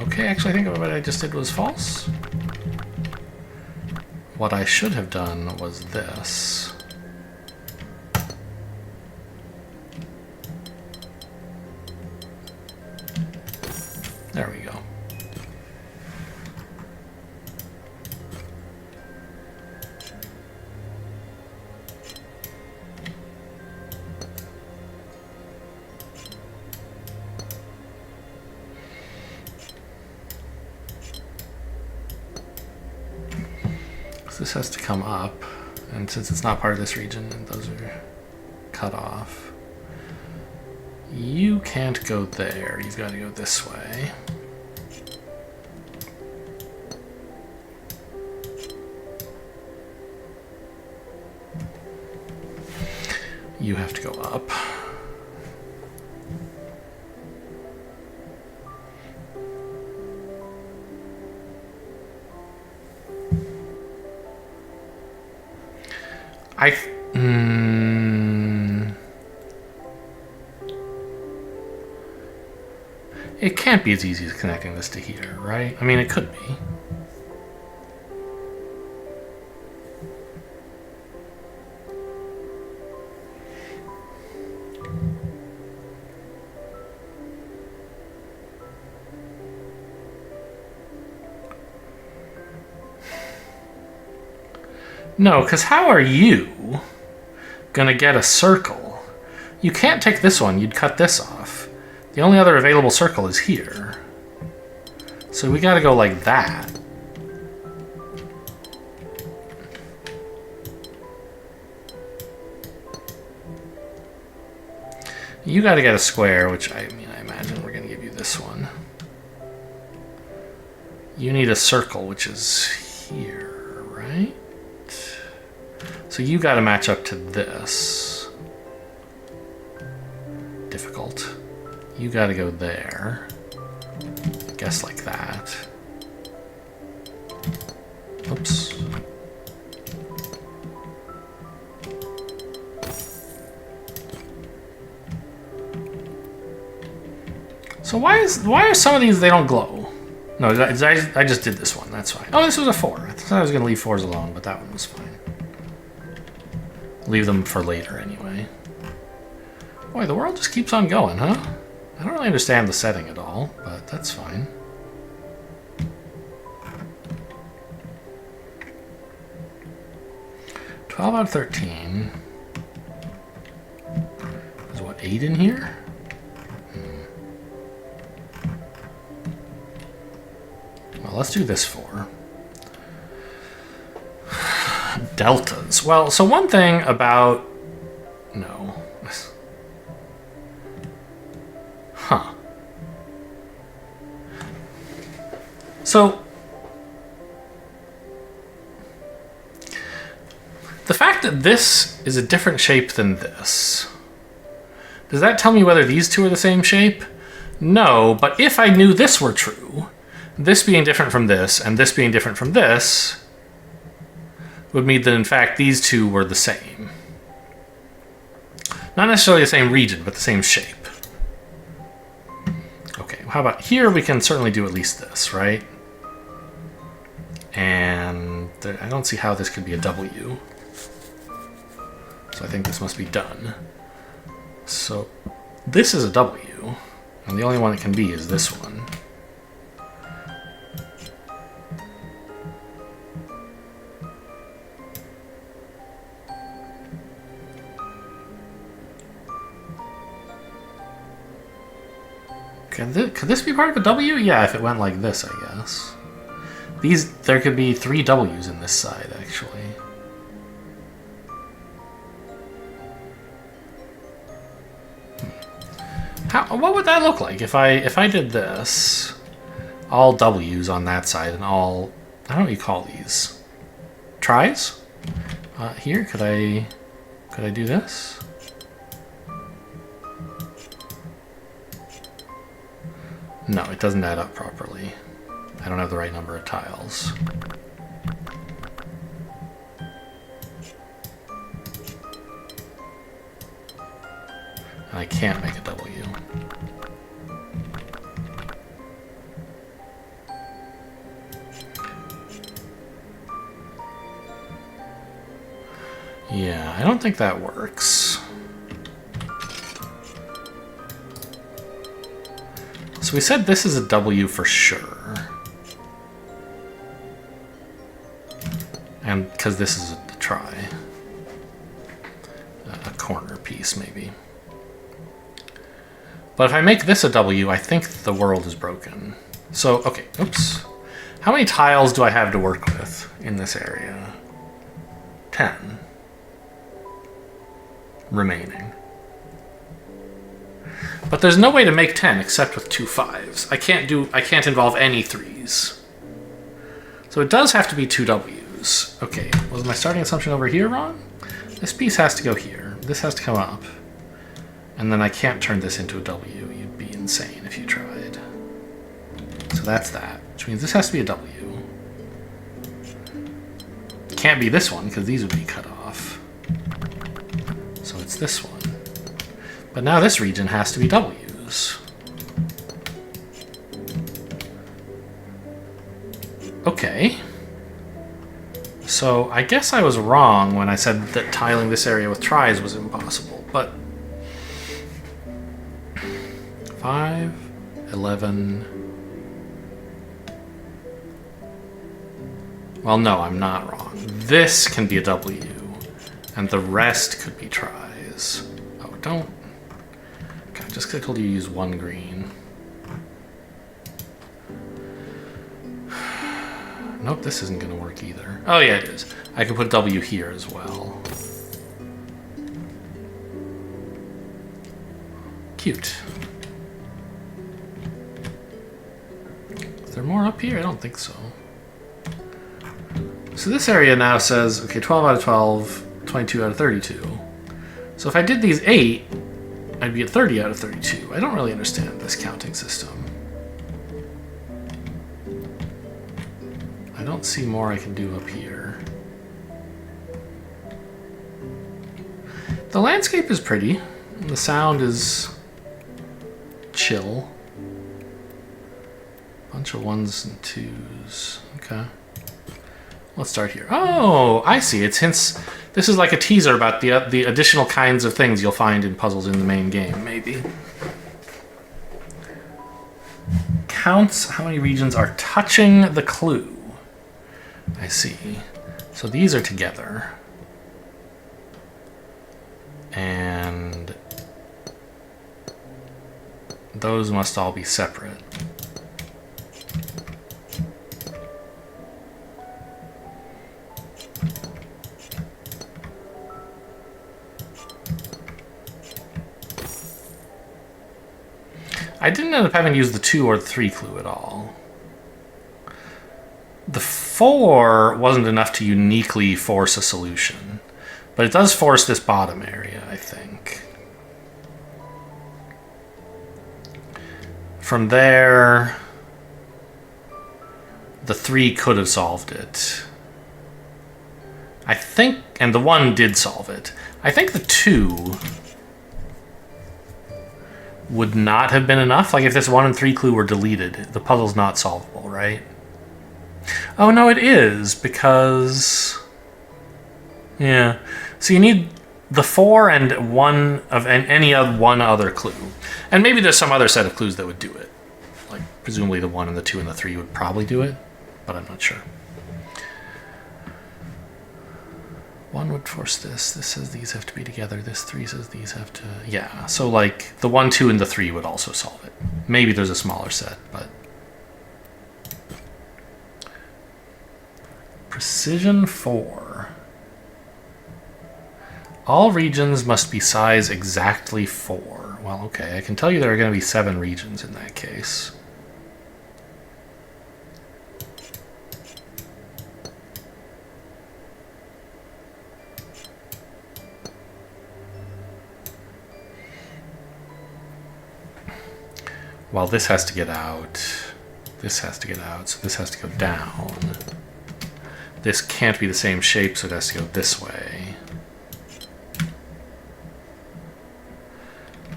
Okay, actually I think what I just did was false. What I should have done was this. There we go. This has to come up, and since it's not part of this region, and those are cut off, you can't go there. You've got to go this way. You have to go up. It can't be as easy as connecting this to here, right? I mean, it could be. No, because how are you gonna get a circle? You can't take this one, you'd cut this off. The only other available circle is here. So we gotta go like that. You gotta get a square, which I mean, I imagine we're gonna give you this one. You need a circle, which is here, right? So you gotta match up to this. Difficult. You gotta go there. I guess like that. Oops. So why are some of these, they don't glow? No, I just did this one, that's fine. Oh, this was a 4. I thought I was gonna leave 4s alone, but that one was fine. Leave them for later anyway. Boy, the world just keeps on going, huh? I don't really understand the setting at all, but that's fine. $12 out of 13. There's what, 8 in here? Well, let's do this 4. Deltas. Well, so one thing about... No. Huh. So... the fact that this is a different shape than this, does that tell me whether these two are the same shape? No, but if I knew this were true, this being different from this, and this being different from this, would mean that in fact these two were the same. Not necessarily the same region, but the same shape. Okay, how about here we can certainly do at least this, right? And I don't see how this could be a W. So I think this must be done. So this is a W, and the only one it can be is this one. Could this be part of a W? Yeah, if it went like this, I guess. There could be 3 W's in this side, actually. What would that look like if I did this? All W's on that side and all... I don't know what you call these. Tries? Here, could I do this? No, it doesn't add up properly. I don't have the right number of tiles. I can't make a W. Yeah, I don't think that works. So we said this is a W for sure. And because this is a try. A corner piece, maybe. But if I make this a W, I think the world is broken. So, okay, oops. How many tiles do I have to work with in this area? 10. Remaining. But there's no way to make 10 except with 2 5s. I can't involve any 3s. So it does have to be 2 W's. Okay, was my starting assumption over here wrong? This piece has to go here. This has to come up. And then I can't turn this into a W. You'd be insane if you tried. So that's that, which means this has to be a W. Can't be this one, because these would be cut off. So it's this one. But now this region has to be W's. Okay. So I guess I was wrong when I said that tiling this area with tries was impossible, but 5, 11... Well, no, I'm not wrong. This can be a W, and the rest could be tries. Oh, don't... God, just because I told you to use 1 green. Nope, this isn't going to work either. Oh, yeah, it is. I can put W here as well. Cute. Is there more up here? I don't think so. So this area now says, okay, 12 out of 12, 22 out of 32. So if I did these 8, I'd be at 30 out of 32. I don't really understand this counting system. I don't see more I can do up here. The landscape is pretty. And the sound is chill. Bunch of 1s and 2s. Okay. Let's start here. Oh, I see. It's hints. This is like a teaser about the additional kinds of things you'll find in puzzles in the main game, maybe. Counts how many regions are touching the clue. I see. So these are together. And those must all be separate. I didn't end up having to use the 2 or the 3 clue at all. The 4 wasn't enough to uniquely force a solution, but it does force this bottom area, I think. From there, the 3 could have solved it. I think, and the 1 did solve it. I think the 2 would not have been enough. Like if this 1 and 3 clue were deleted, the puzzle's not solvable, right? Oh no, it is, because... Yeah. So you need the 4 and 1 of any one other clue. And maybe there's some other set of clues that would do it. Like presumably the 1 and the 2 and the 3 would probably do it, but I'm not sure. 1 would force this. This says these have to be together. This 3 says these have to... Yeah, so like the 1, 2, and the 3 would also solve it. Maybe there's a smaller set, but... Precision 4. All regions must be size exactly 4. Well, okay, I can tell you there are going to be 7 regions in that case. Well, this has to get out. This has to get out, so this has to go down. This can't be the same shape, so it has to go this way.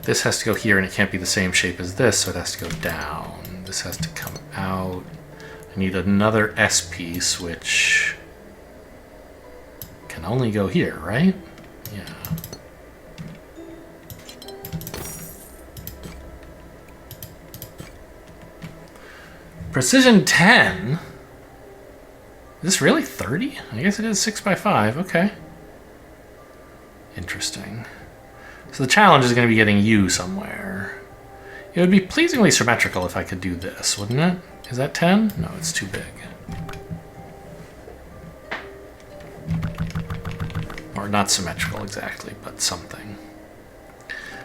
This has to go here, and it can't be the same shape as this, so it has to go down. This has to come out. I need another S piece, which can only go here, right? Yeah. Precision 10? Is this really 30? I guess it is 6 by 5. Okay. Interesting. So the challenge is going to be getting U somewhere. It would be pleasingly symmetrical if I could do this, wouldn't it? Is that 10? No, it's too big. Or not symmetrical exactly, but something.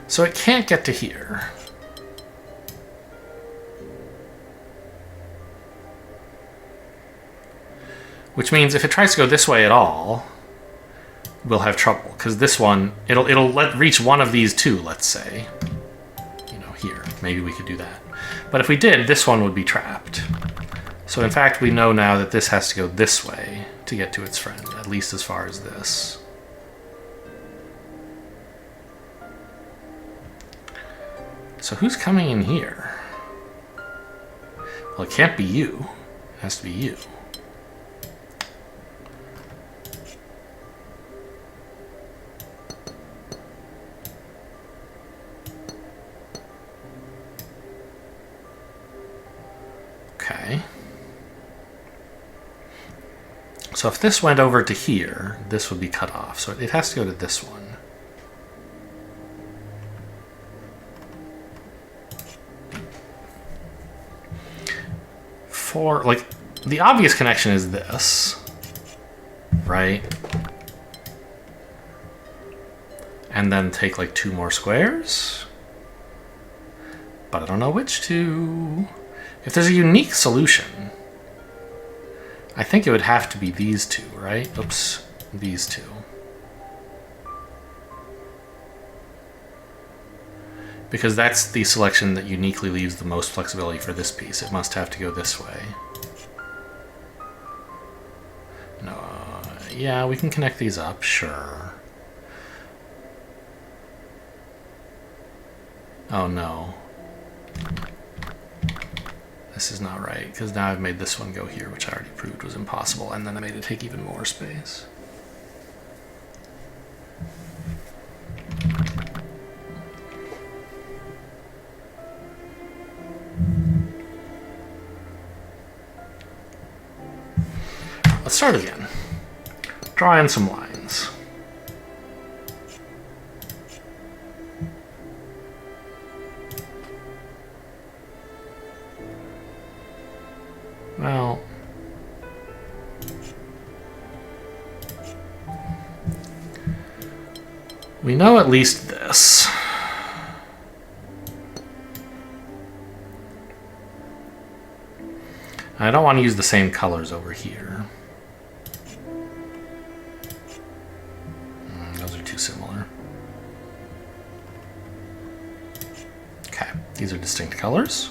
So it can't get to here. Which means if it tries to go this way at all, we'll have trouble, because this one, it'll reach one of these two, let's say. You know, here. Maybe we could do that. But if we did, this one would be trapped. So in fact, we know now that this has to go this way to get to its friend, at least as far as this. So who's coming in here? Well, it can't be you. It has to be you. Okay. So if this went over to here, this would be cut off. So it has to go to this one. For, like, the obvious connection is this, right? And then take like 2 more squares. But I don't know which two. If there's a unique solution, I think it would have to be these two, right? Oops, these two. Because that's the selection that uniquely leaves the most flexibility for this piece. It must have to go this way. No, yeah, we can connect these up, sure. Oh no. This is not right, because now I've made this one go here, which I already proved was impossible, and then I made it take even more space. Let's start again. Draw in some lines. Well, we know at least this. I don't want to use the same colors over here. Those are too similar. Okay, these are distinct colors.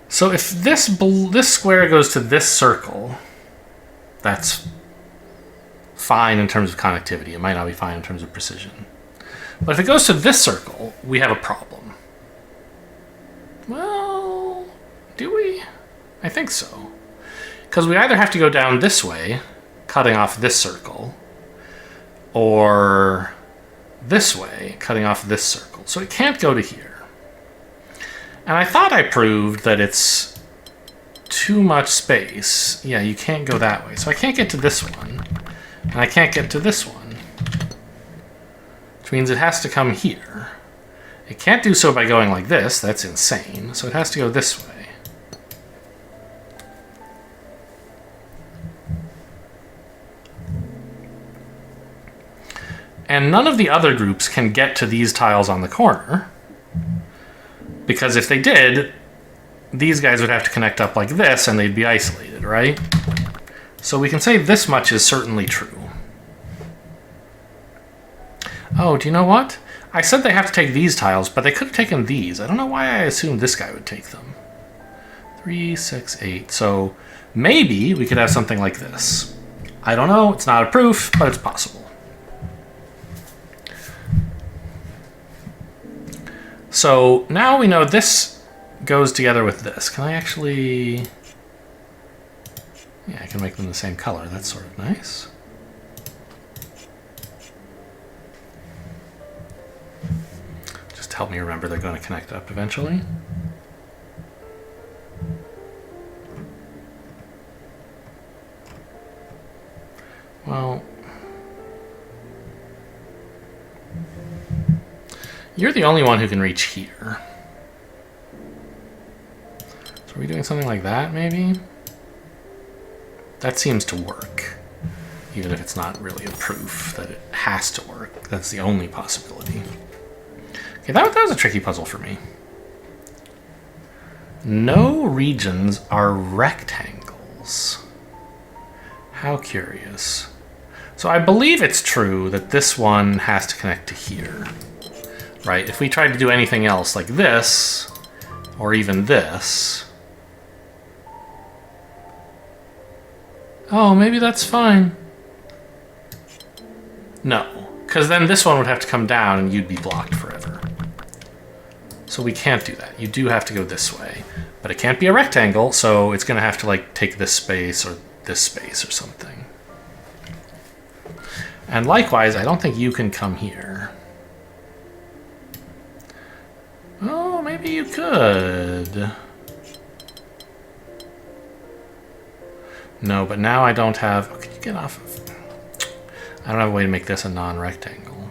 So if this square goes to this circle, that's fine in terms of connectivity. It might not be fine in terms of precision. But if it goes to this circle, we have a problem. Well, do we? I think so. Because we either have to go down this way, cutting off this circle, or this way, cutting off this circle. So it can't go to here. And I thought I proved that it's too much space. Yeah, you can't go that way. So I can't get to this one. And I can't get to this one. Which means it has to come here. It can't do so by going like this. That's insane. So it has to go this way. And none of the other groups can get to these tiles on the corner. Because if they did, these guys would have to connect up like this and they'd be isolated, right? So we can say this much is certainly true. Oh, do you know what? I said they have to take these tiles, but they could have taken these. I don't know why I assumed this guy would take them. 3, 6, 8. So maybe we could have something like this. I don't know. It's not a proof, but it's possible. So now we know this goes together with this. Can I actually... Yeah, I can make them the same color. That's sort of nice. Just to help me remember they're going to connect up eventually. Well... You're the only one who can reach here. So are we doing something like that, maybe? That seems to work. Even if it's not really a proof that it has to work. That's the only possibility. Okay, that was a tricky puzzle for me. No regions are rectangles. How curious. So I believe it's true that this one has to connect to here. Right, if we tried to do anything else like this, or even this... Oh, maybe that's fine. No, because then this one would have to come down and you'd be blocked forever. So we can't do that. You do have to go this way. But it can't be a rectangle, so it's going to have to like take this space or something. And likewise, I don't think you can come here. Oh, maybe you could. No, but now I don't have... Oh, can you get off of... I don't have a way to make this a non-rectangle.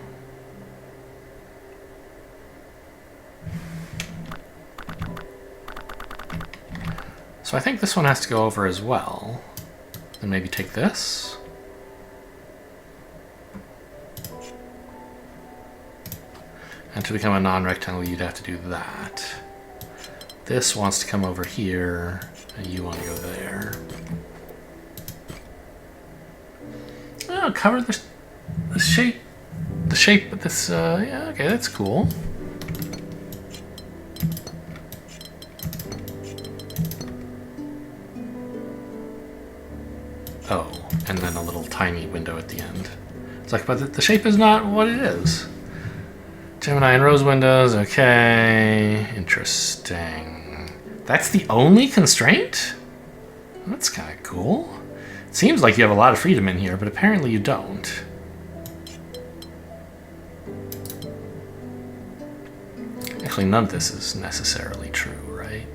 So I think this one has to go over as well. Then maybe take this. And to become a non-rectangle, you'd have to do that. This wants to come over here, and you want to go there. Oh, cover the shape. The shape of this, yeah, okay, that's cool. Oh, and then a little tiny window at the end. It's like, but the shape is not what it is. Gemini and rose windows, okay. Interesting. That's the only constraint? That's kind of cool. It seems like you have a lot of freedom in here, but apparently you don't. Actually, none of this is necessarily true, right?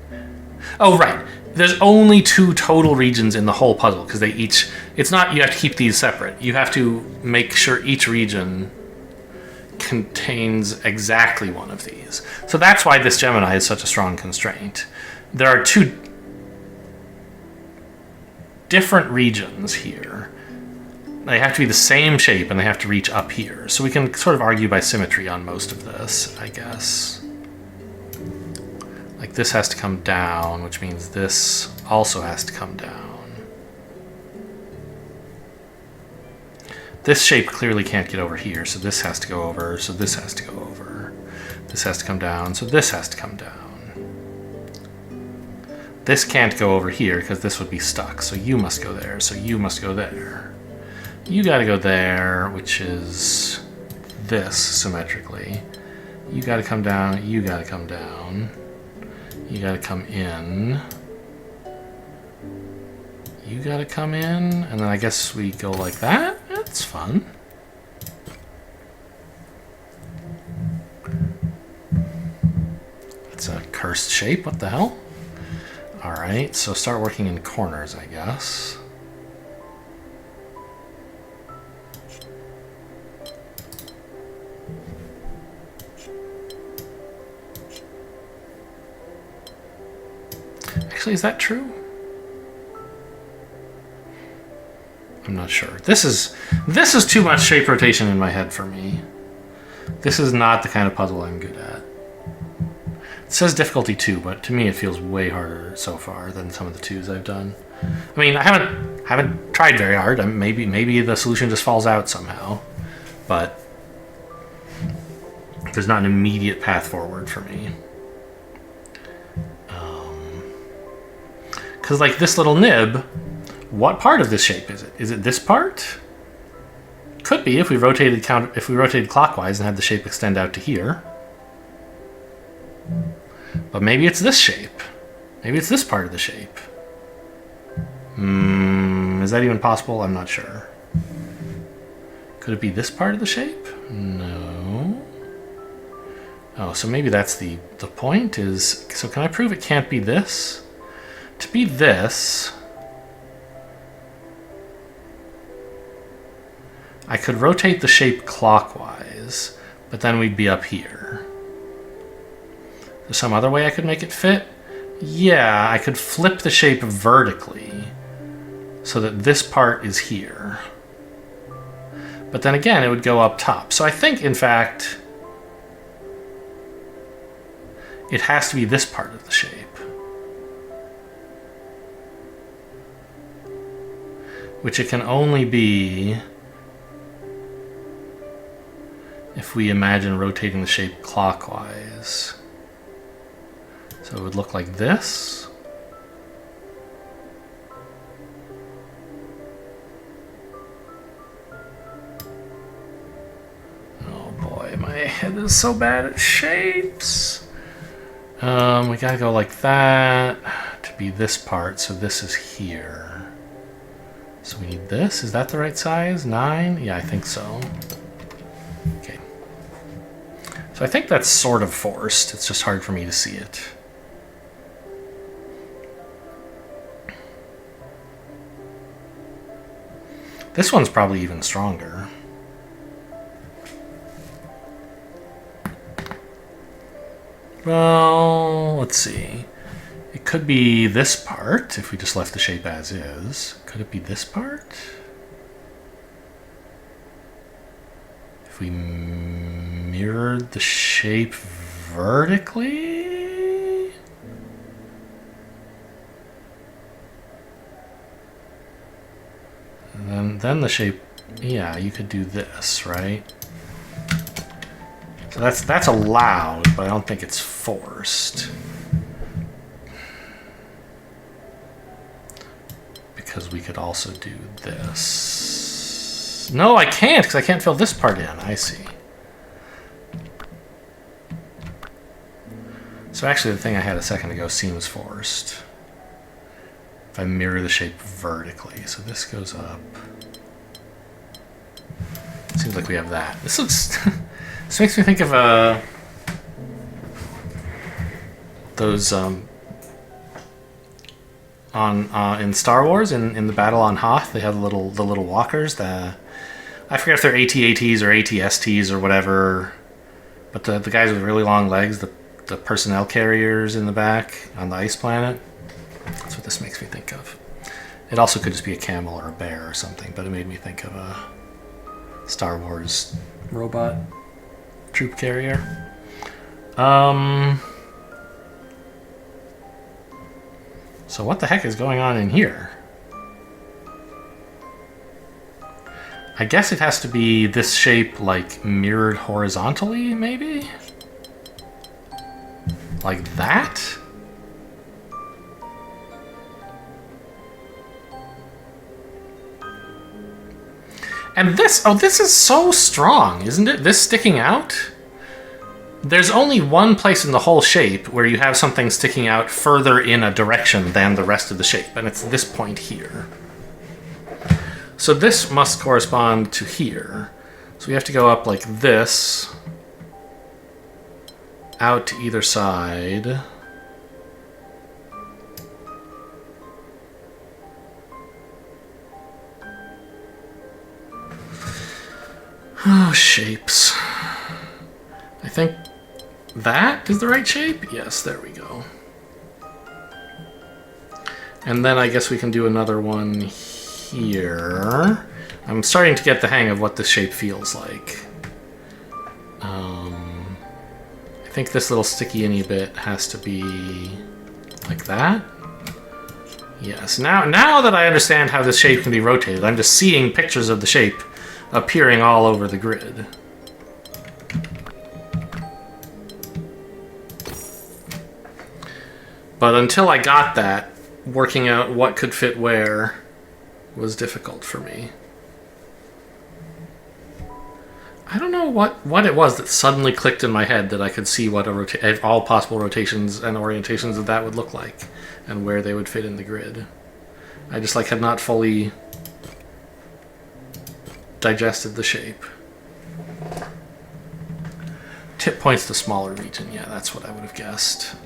Oh, right. There's only 2 total regions in the whole puzzle, because they each... It's not you have to keep these separate. You have to make sure each region contains exactly one of these. So that's why this Gemini is such a strong constraint. There are 2 different regions here. They have to be the same shape and they have to reach up here. So we can sort of argue by symmetry on most of this, I guess. Like this has to come down, which means this also has to come down. This shape clearly can't get over here, so this has to go over, so this has to go over. This has to come down, so this has to come down. This can't go over here because this would be stuck, so you must go there, so you must go there. You gotta go there, which is this symmetrically. You gotta come down, you gotta come down. You gotta come in. You gotta come in, and then I guess we go like that? That's fun. It's a cursed shape, what the hell? Alright, so start working in corners, I guess. Actually, is that true? I'm not sure. This is too much shape rotation in my head for me. This is not the kind of puzzle I'm good at. It says difficulty 2, but to me it feels way harder so far than some of the 2s I've done. I mean, I haven't tried very hard. Maybe the solution just falls out somehow, but there's not an immediate path forward for me. Because like this little nib, what part of this shape is it? Is it this part? Could be if we rotated clockwise and had the shape extend out to here. But maybe it's this shape. Maybe it's this part of the shape. Is that even possible? I'm not sure. Could it be this part of the shape? No. Oh, so maybe that's the point is... So can I prove it can't be this? To be this... I could rotate the shape clockwise, but then we'd be up here. There's some other way I could make it fit? Yeah, I could flip the shape vertically so that this part is here. But then again, it would go up top. So I think, in fact, it has to be this part of the shape. Which it can only be if we imagine rotating the shape clockwise. So it would look like this. Oh boy, my head is so bad at shapes. We gotta go like that to be this part, so this is here. So we need this. Is that the right size? 9? Yeah, I think so. Okay. So I think that's sort of forced. It's just hard for me to see it. This one's probably even stronger. Well, let's see. It could be this part, if we just left the shape as is. Could it be this part? If we mirrored the shape vertically? And then the shape, yeah, you could do this, right? So that's allowed, but I don't think it's forced. Because we could also do this. No, I can't, because I can't fill this part in. I see. So actually the thing I had a second ago seems forced. If I mirror the shape vertically. So this goes up. Seems like we have that. This looks... This makes me think of those... in Star Wars, in the battle on Hoth, they have the little walkers. I forget if they're AT-ATs or AT-STs or whatever, but the guys with really long legs, the personnel carriers in the back on the ice planet. That's what this makes me think of. It also could just be a camel or a bear or something, but it made me think of a Star Wars robot troop carrier. So what the heck is going on in here? I guess it has to be this shape, like, mirrored horizontally, maybe? Like that? And this, oh, this is so strong, isn't it? This sticking out? There's only one place in the whole shape where you have something sticking out further in a direction than the rest of the shape, and it's this point here. So this must correspond to here. So we have to go up like this, out to either side. Oh, shapes. I think that is the right shape? Yes, there we go. And then I guess we can do another one here. I'm starting to get the hang of what this shape feels like. I think this little sticky-any bit has to be like that. Yes, now that I understand how this shape can be rotated, I'm just seeing pictures of the shape appearing all over the grid. But until I got that, working out what could fit where was difficult for me. I don't know what it was that suddenly clicked in my head that I could see what all possible rotations and orientations of that would look like and where they would fit in the grid. I just had not fully digested the shape. Tip points to smaller region. Yeah, that's what I would have guessed.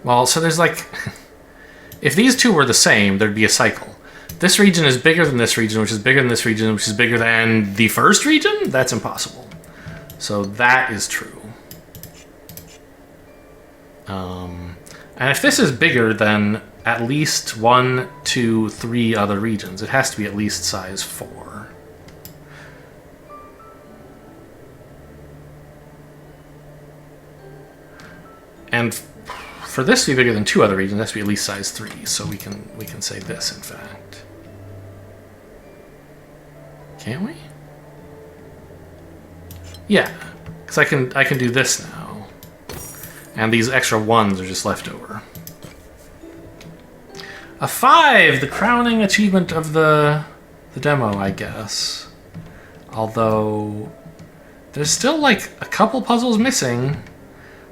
Well, so there's if these two were the same, there'd be a cycle. This region is bigger than this region, which is bigger than this region, which is bigger than the first region? That's impossible. So that is true. And if this is bigger than at least 1, 2, 3 other regions, it has to be at least size 4. And for this to be bigger than 2 other regions, it has to be at least size 3. So we can say this, in fact. Can't we? Yeah, because I can do this now. And these extra 1s are just left over. A 5! The crowning achievement of the demo, I guess. Although, there's still a couple puzzles missing.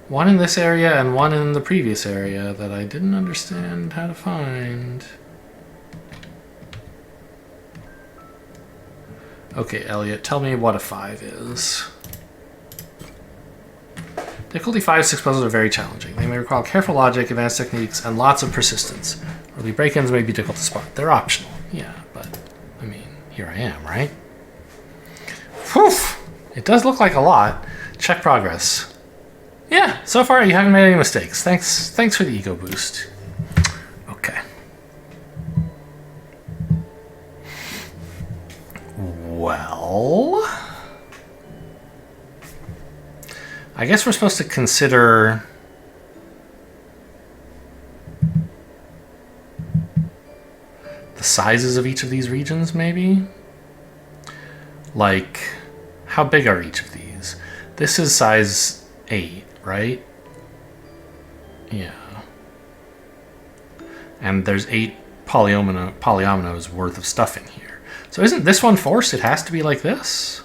One in this area and one in the previous area that I didn't understand how to find. Okay, Elliot, tell me what a 5 is. Difficulty 5, 6 puzzles are very challenging. They may require careful logic, advanced techniques, and lots of persistence. Early break-ins may be difficult to spot. They're optional, yeah, but, I mean, here I am, right? Whew! It does look like a lot. Check progress. Yeah, so far you haven't made any mistakes. Thanks for the ego boost. Okay. Well, I guess we're supposed to consider the sizes of each of these regions, maybe? How big are each of these? This is size 8, right? Yeah. And there's 8 polyominoes worth of stuff in here. So isn't this one forced? It has to be like this?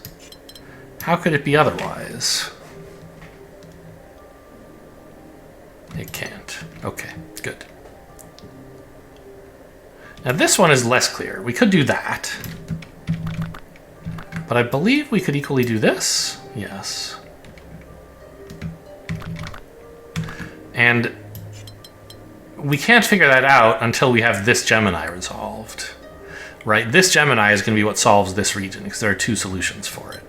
How could it be otherwise? It can't. Okay, good. Now this one is less clear. We could do that. But I believe we could equally do this. Yes. And we can't figure that out until we have this Gemini resolved. Right? This Gemini is going to be what solves this region, because there are 2 solutions for it.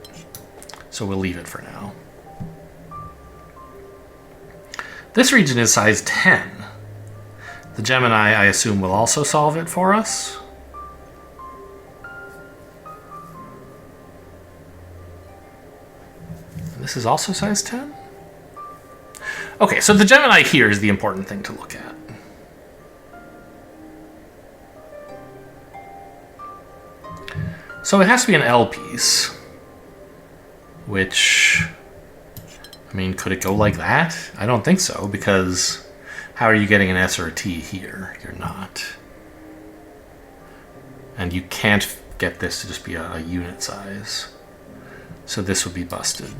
So we'll leave it for now. This region is size 10. The Gemini, I assume, will also solve it for us. And this is also size 10? Okay, so the Gemini here is the important thing to look at. So it has to be an L piece, which, I mean, could it go like that? I don't think so, because how are you getting an S or a T here? You're not. And you can't get this to just be a unit size. So this would be busted.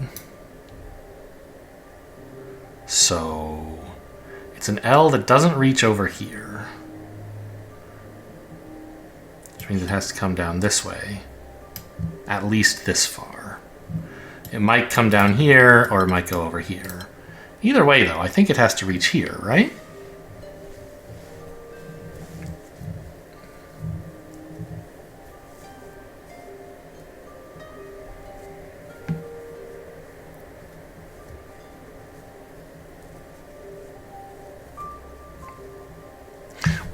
So it's an L that doesn't reach over here, which means it has to come down this way, at least this far. It might come down here, or it might go over here. Either way, though, I think it has to reach here, right?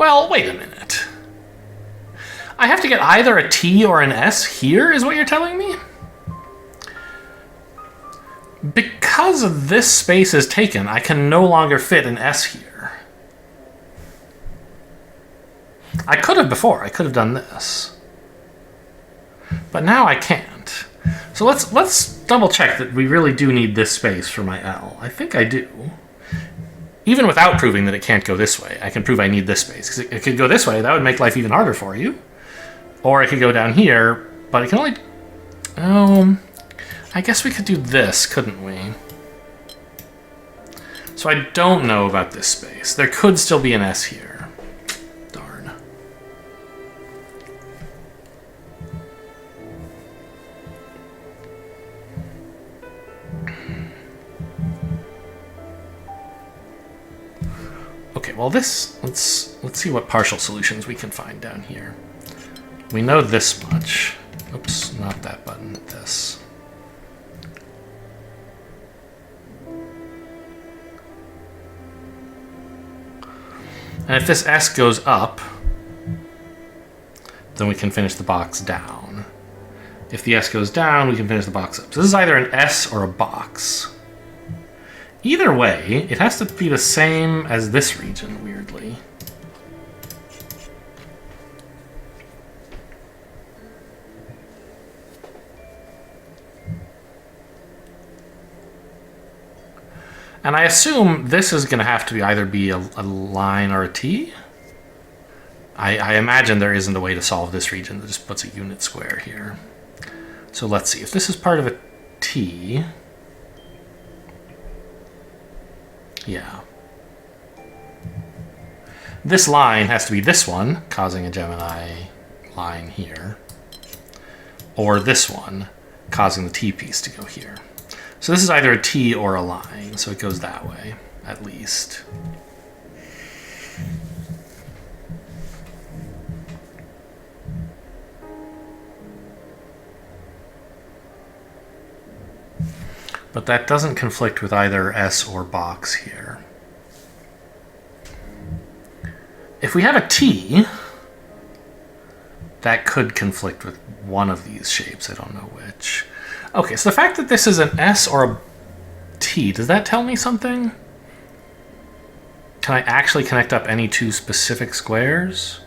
Well, wait a minute. I have to get either a T or an S here, is what you're telling me? Because this space is taken, I can no longer fit an S here. I could have before. I could have done this. But now I can't. So let's double check that we really do need this space for my L. I think I do. Even without proving that it can't go this way, I can prove I need this space. Because it could go this way, that would make life even harder for you. Or it could go down here, but it can only... Oh, I guess we could do this, couldn't we? So I don't know about this space. There could still be an S here. Darn. Okay, well let's see what partial solutions we can find down here. We know this much. Oops, not that button, this. And if this S goes up, then we can finish the box down. If the S goes down, we can finish the box up. So this is either an S or a box. Either way, it has to be the same as this region, weirdly. And I assume this is going to have to either be a line or a T. I imagine there isn't a way to solve this region that just puts a unit square here. So let's see. If this is part of a T... Yeah. This line has to be this one, causing a Gemini line here. Or this one, causing the T piece to go here. So this is either a T or a line, so it goes that way, at least. But that doesn't conflict with either S or box here. If we have a T, that could conflict with one of these shapes, I don't know which. Okay, so the fact that this is an S or a T, does that tell me something? Can I actually connect up any two specific squares?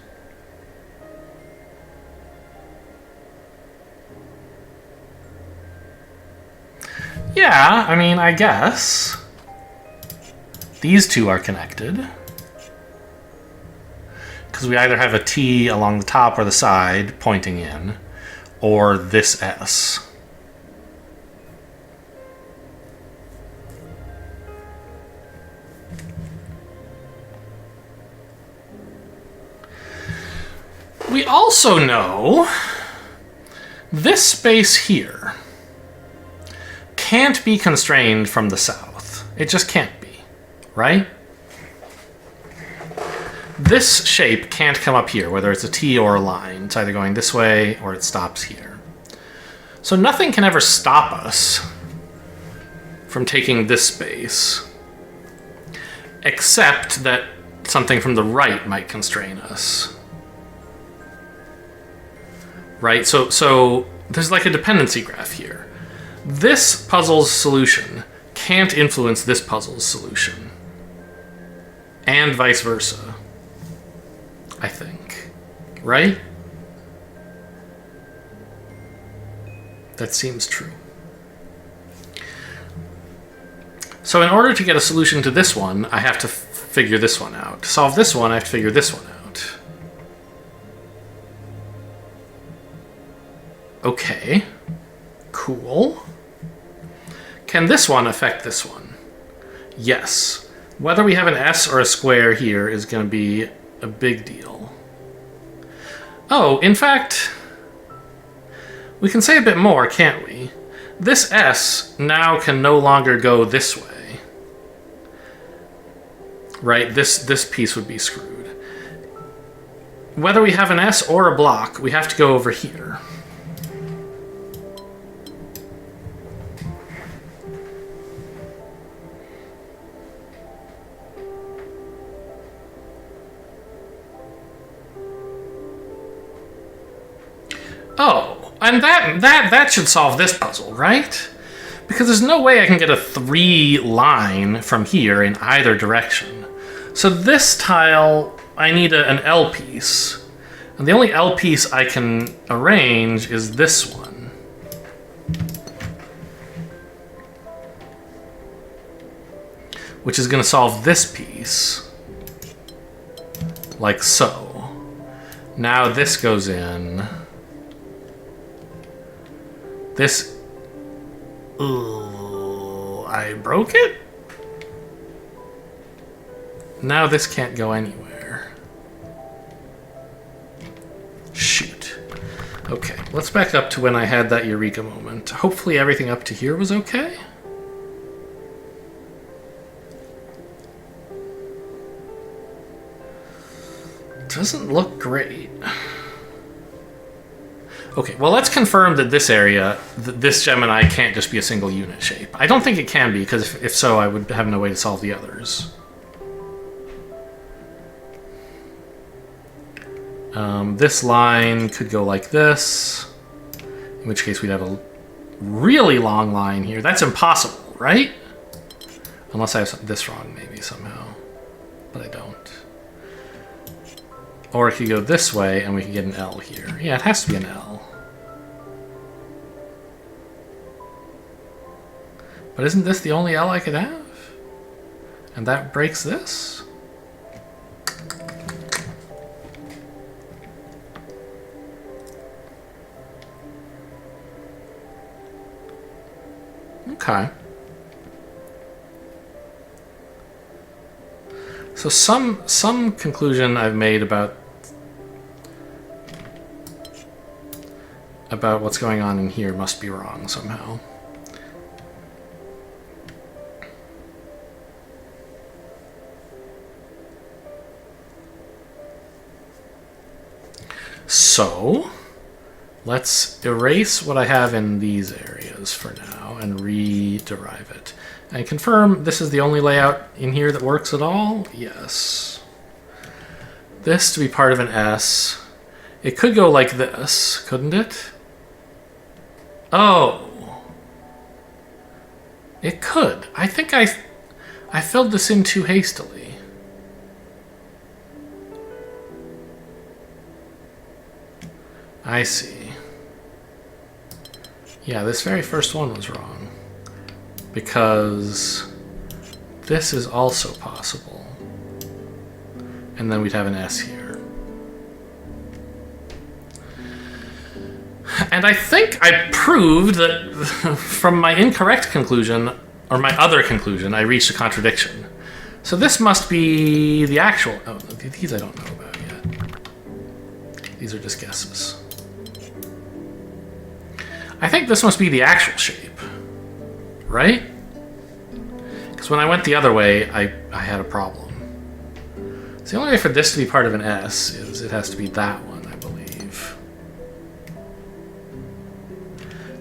Yeah, I mean, I guess. These two are connected. Because we either have a T along the top or the side pointing in, or this S. We also know this space here can't be constrained from the south. It just can't be, right? This shape can't come up here, whether it's a T or a line. It's either going this way or it stops here. So nothing can ever stop us from taking this space, except that something from the right might constrain us. Right? So there's like a dependency graph here. This puzzle's solution can't influence this puzzle's solution. And vice versa. I think. Right? That seems true. So in order to get a solution to this one, I have to figure this one out. To solve this one, I have to figure this one out. Okay. Cool. Can this one affect this one? Yes. Whether we have an S or a square here is going to be a big deal. Oh, in fact, we can say a bit more, can't we? This S now can no longer go this way. Right? This piece would be screwed. Whether we have an S or a block, we have to go over here. Oh, and that should solve this puzzle, right? Because there's no way I can get a 3 line from here in either direction. So this tile, I need an L piece. And the only L piece I can arrange is this one. Which is going to solve this piece. Like so. Now this goes in. This... Ooh, I broke it? Now this can't go anywhere. Shoot. Okay, let's back up to when I had that eureka moment. Hopefully everything up to here was okay. Doesn't look great. Okay, well, let's confirm that this area, this Gemini, can't just be a single unit shape. I don't think it can be, because if so, I would have no way to solve the others. This line could go like this, in which case we'd have a really long line here. That's impossible, right? Unless I have this wrong, maybe, somehow. But I don't. Or it could go this way, and we could get an L here. Yeah, it has to be an L. But isn't this the only L I could have? And that breaks this? Okay. So some conclusion I've made about what's going on in here must be wrong somehow. So let's erase what I have in these areas for now and re-derive it. And confirm this is the only layout in here that works at all? Yes. This to be part of an S. It could go like this, couldn't it? Oh. It could. I think I filled this in too hastily. I see. Yeah, this very first one was wrong. Because this is also possible. And then we'd have an S here. And I think I proved that from my incorrect conclusion, or my other conclusion, I reached a contradiction. So this must be the actual... Oh, these I don't know about yet. These are just guesses. I think this must be the actual shape. Right? Because when I went the other way, I had a problem. So the only way for this to be part of an S is it has to be that one, I believe.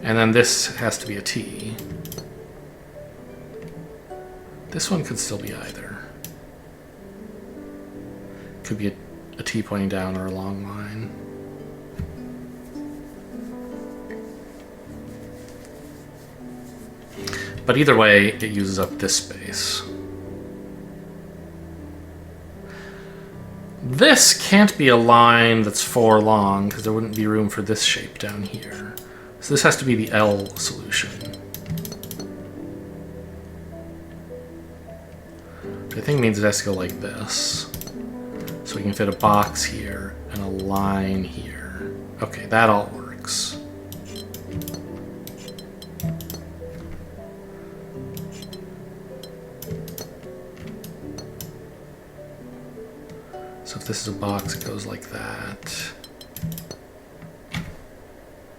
And then this has to be a T. This one could still be either. Could be a T pointing down or a long line. But either way, it uses up this space. This can't be a line that's 4 long, because there wouldn't be room for this shape down here. So this has to be the L solution. Which I think means it has to go like this. So we can fit a box here and a line here. Okay, that all works. So if this is a box, it goes like that.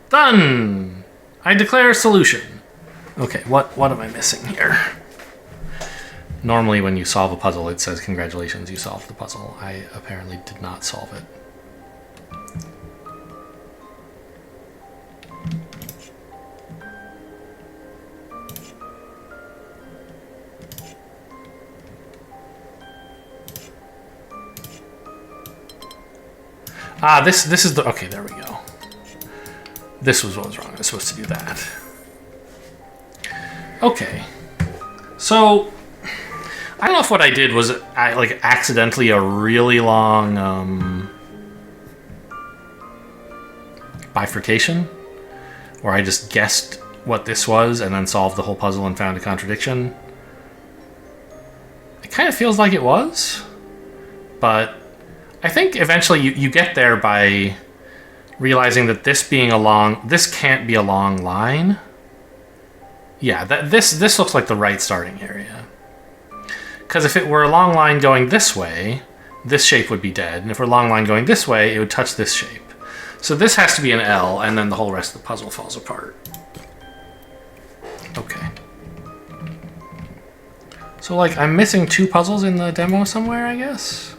Done! I declare solution. Okay, what am I missing here? Normally when you solve a puzzle, it says, congratulations, you solved the puzzle. I apparently did not solve it. Ah, this is the... Okay, there we go. this was what was wrong. I was supposed to do that. Okay. So, I don't know if what I did was like accidentally a really long bifurcation, where I just guessed what this was and then solved the whole puzzle and found a contradiction. It kind of feels like it was, but I think eventually you get there by realizing that this can't be a long line. Yeah, this looks like the right starting area. Because if it were a long line going this way, this shape would be dead. And if it were a long line going this way, it would touch this shape. So this has to be an L, and then the whole rest of the puzzle falls apart. Okay. So, like, I'm missing 2 puzzles in the demo somewhere, I guess?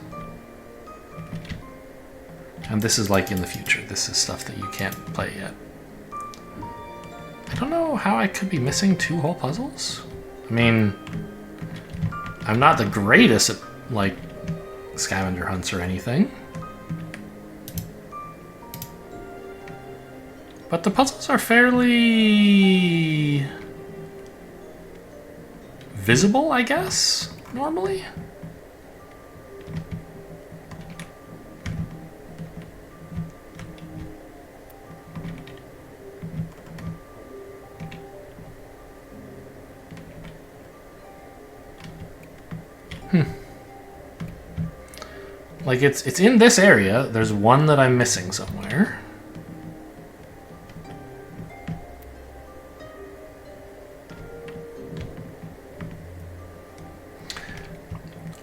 And this is, like, in the future. This is stuff that you can't play yet. I don't know how I could be missing 2 whole puzzles. I mean, I'm not the greatest at, like, scavenger hunts or anything. But the puzzles are fairly visible, I guess, normally. Like, it's in this area. There's one that I'm missing somewhere.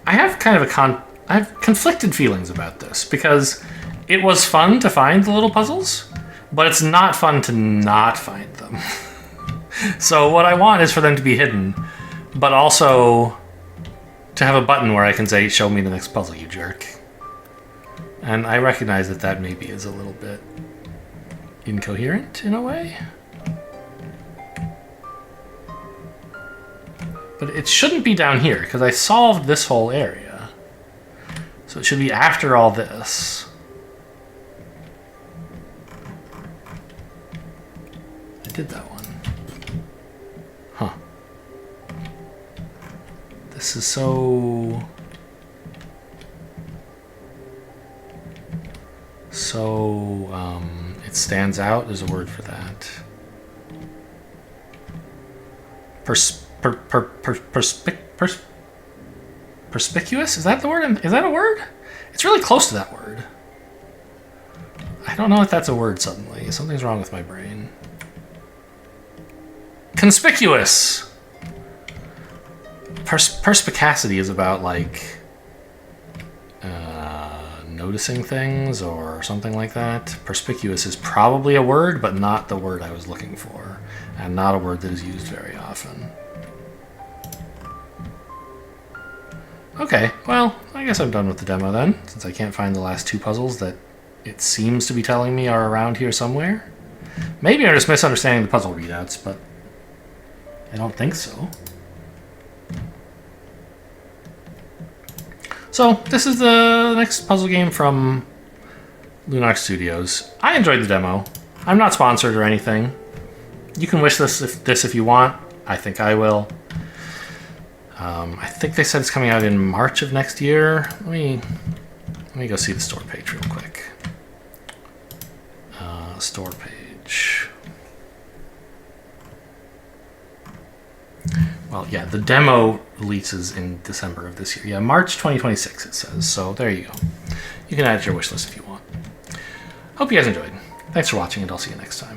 I have kind of I have conflicted feelings about this, because it was fun to find the little puzzles, but it's not fun to not find them. So what I want is for them to be hidden, but also to have a button where I can say, show me the next puzzle, you jerk. And I recognize that that maybe is a little bit incoherent in a way. But it shouldn't be down here, because I solved this whole area. So it should be after all this. I did that one. Huh. This is so... it stands out. There's a word for that. Perspicuous? Is that the word? Is that a word? It's really close to that word. I don't know if that's a word suddenly. Something's wrong with my brain. Conspicuous! Perspicacity is about, like, noticing things or something like that. Perspicuous is probably a word, but not the word I was looking for, and not a word that is used very often. Okay, well, I guess I'm done with the demo then, since I can't find the last 2 puzzles that it seems to be telling me are around here somewhere. Maybe I'm just misunderstanding the puzzle readouts, but I don't think so. So, this is the next puzzle game from Lunarch Studios. I enjoyed the demo. I'm not sponsored or anything. You can wish this if you want. I think I will. I think they said it's coming out in March of next year. Let me go see the store page real quick. Store page. Well, yeah, the demo releases in December of this year. Yeah, March 2026 it says. So there you go. You can add it to your wish list if you want. Hope you guys enjoyed. Thanks for watching, and I'll see you next time.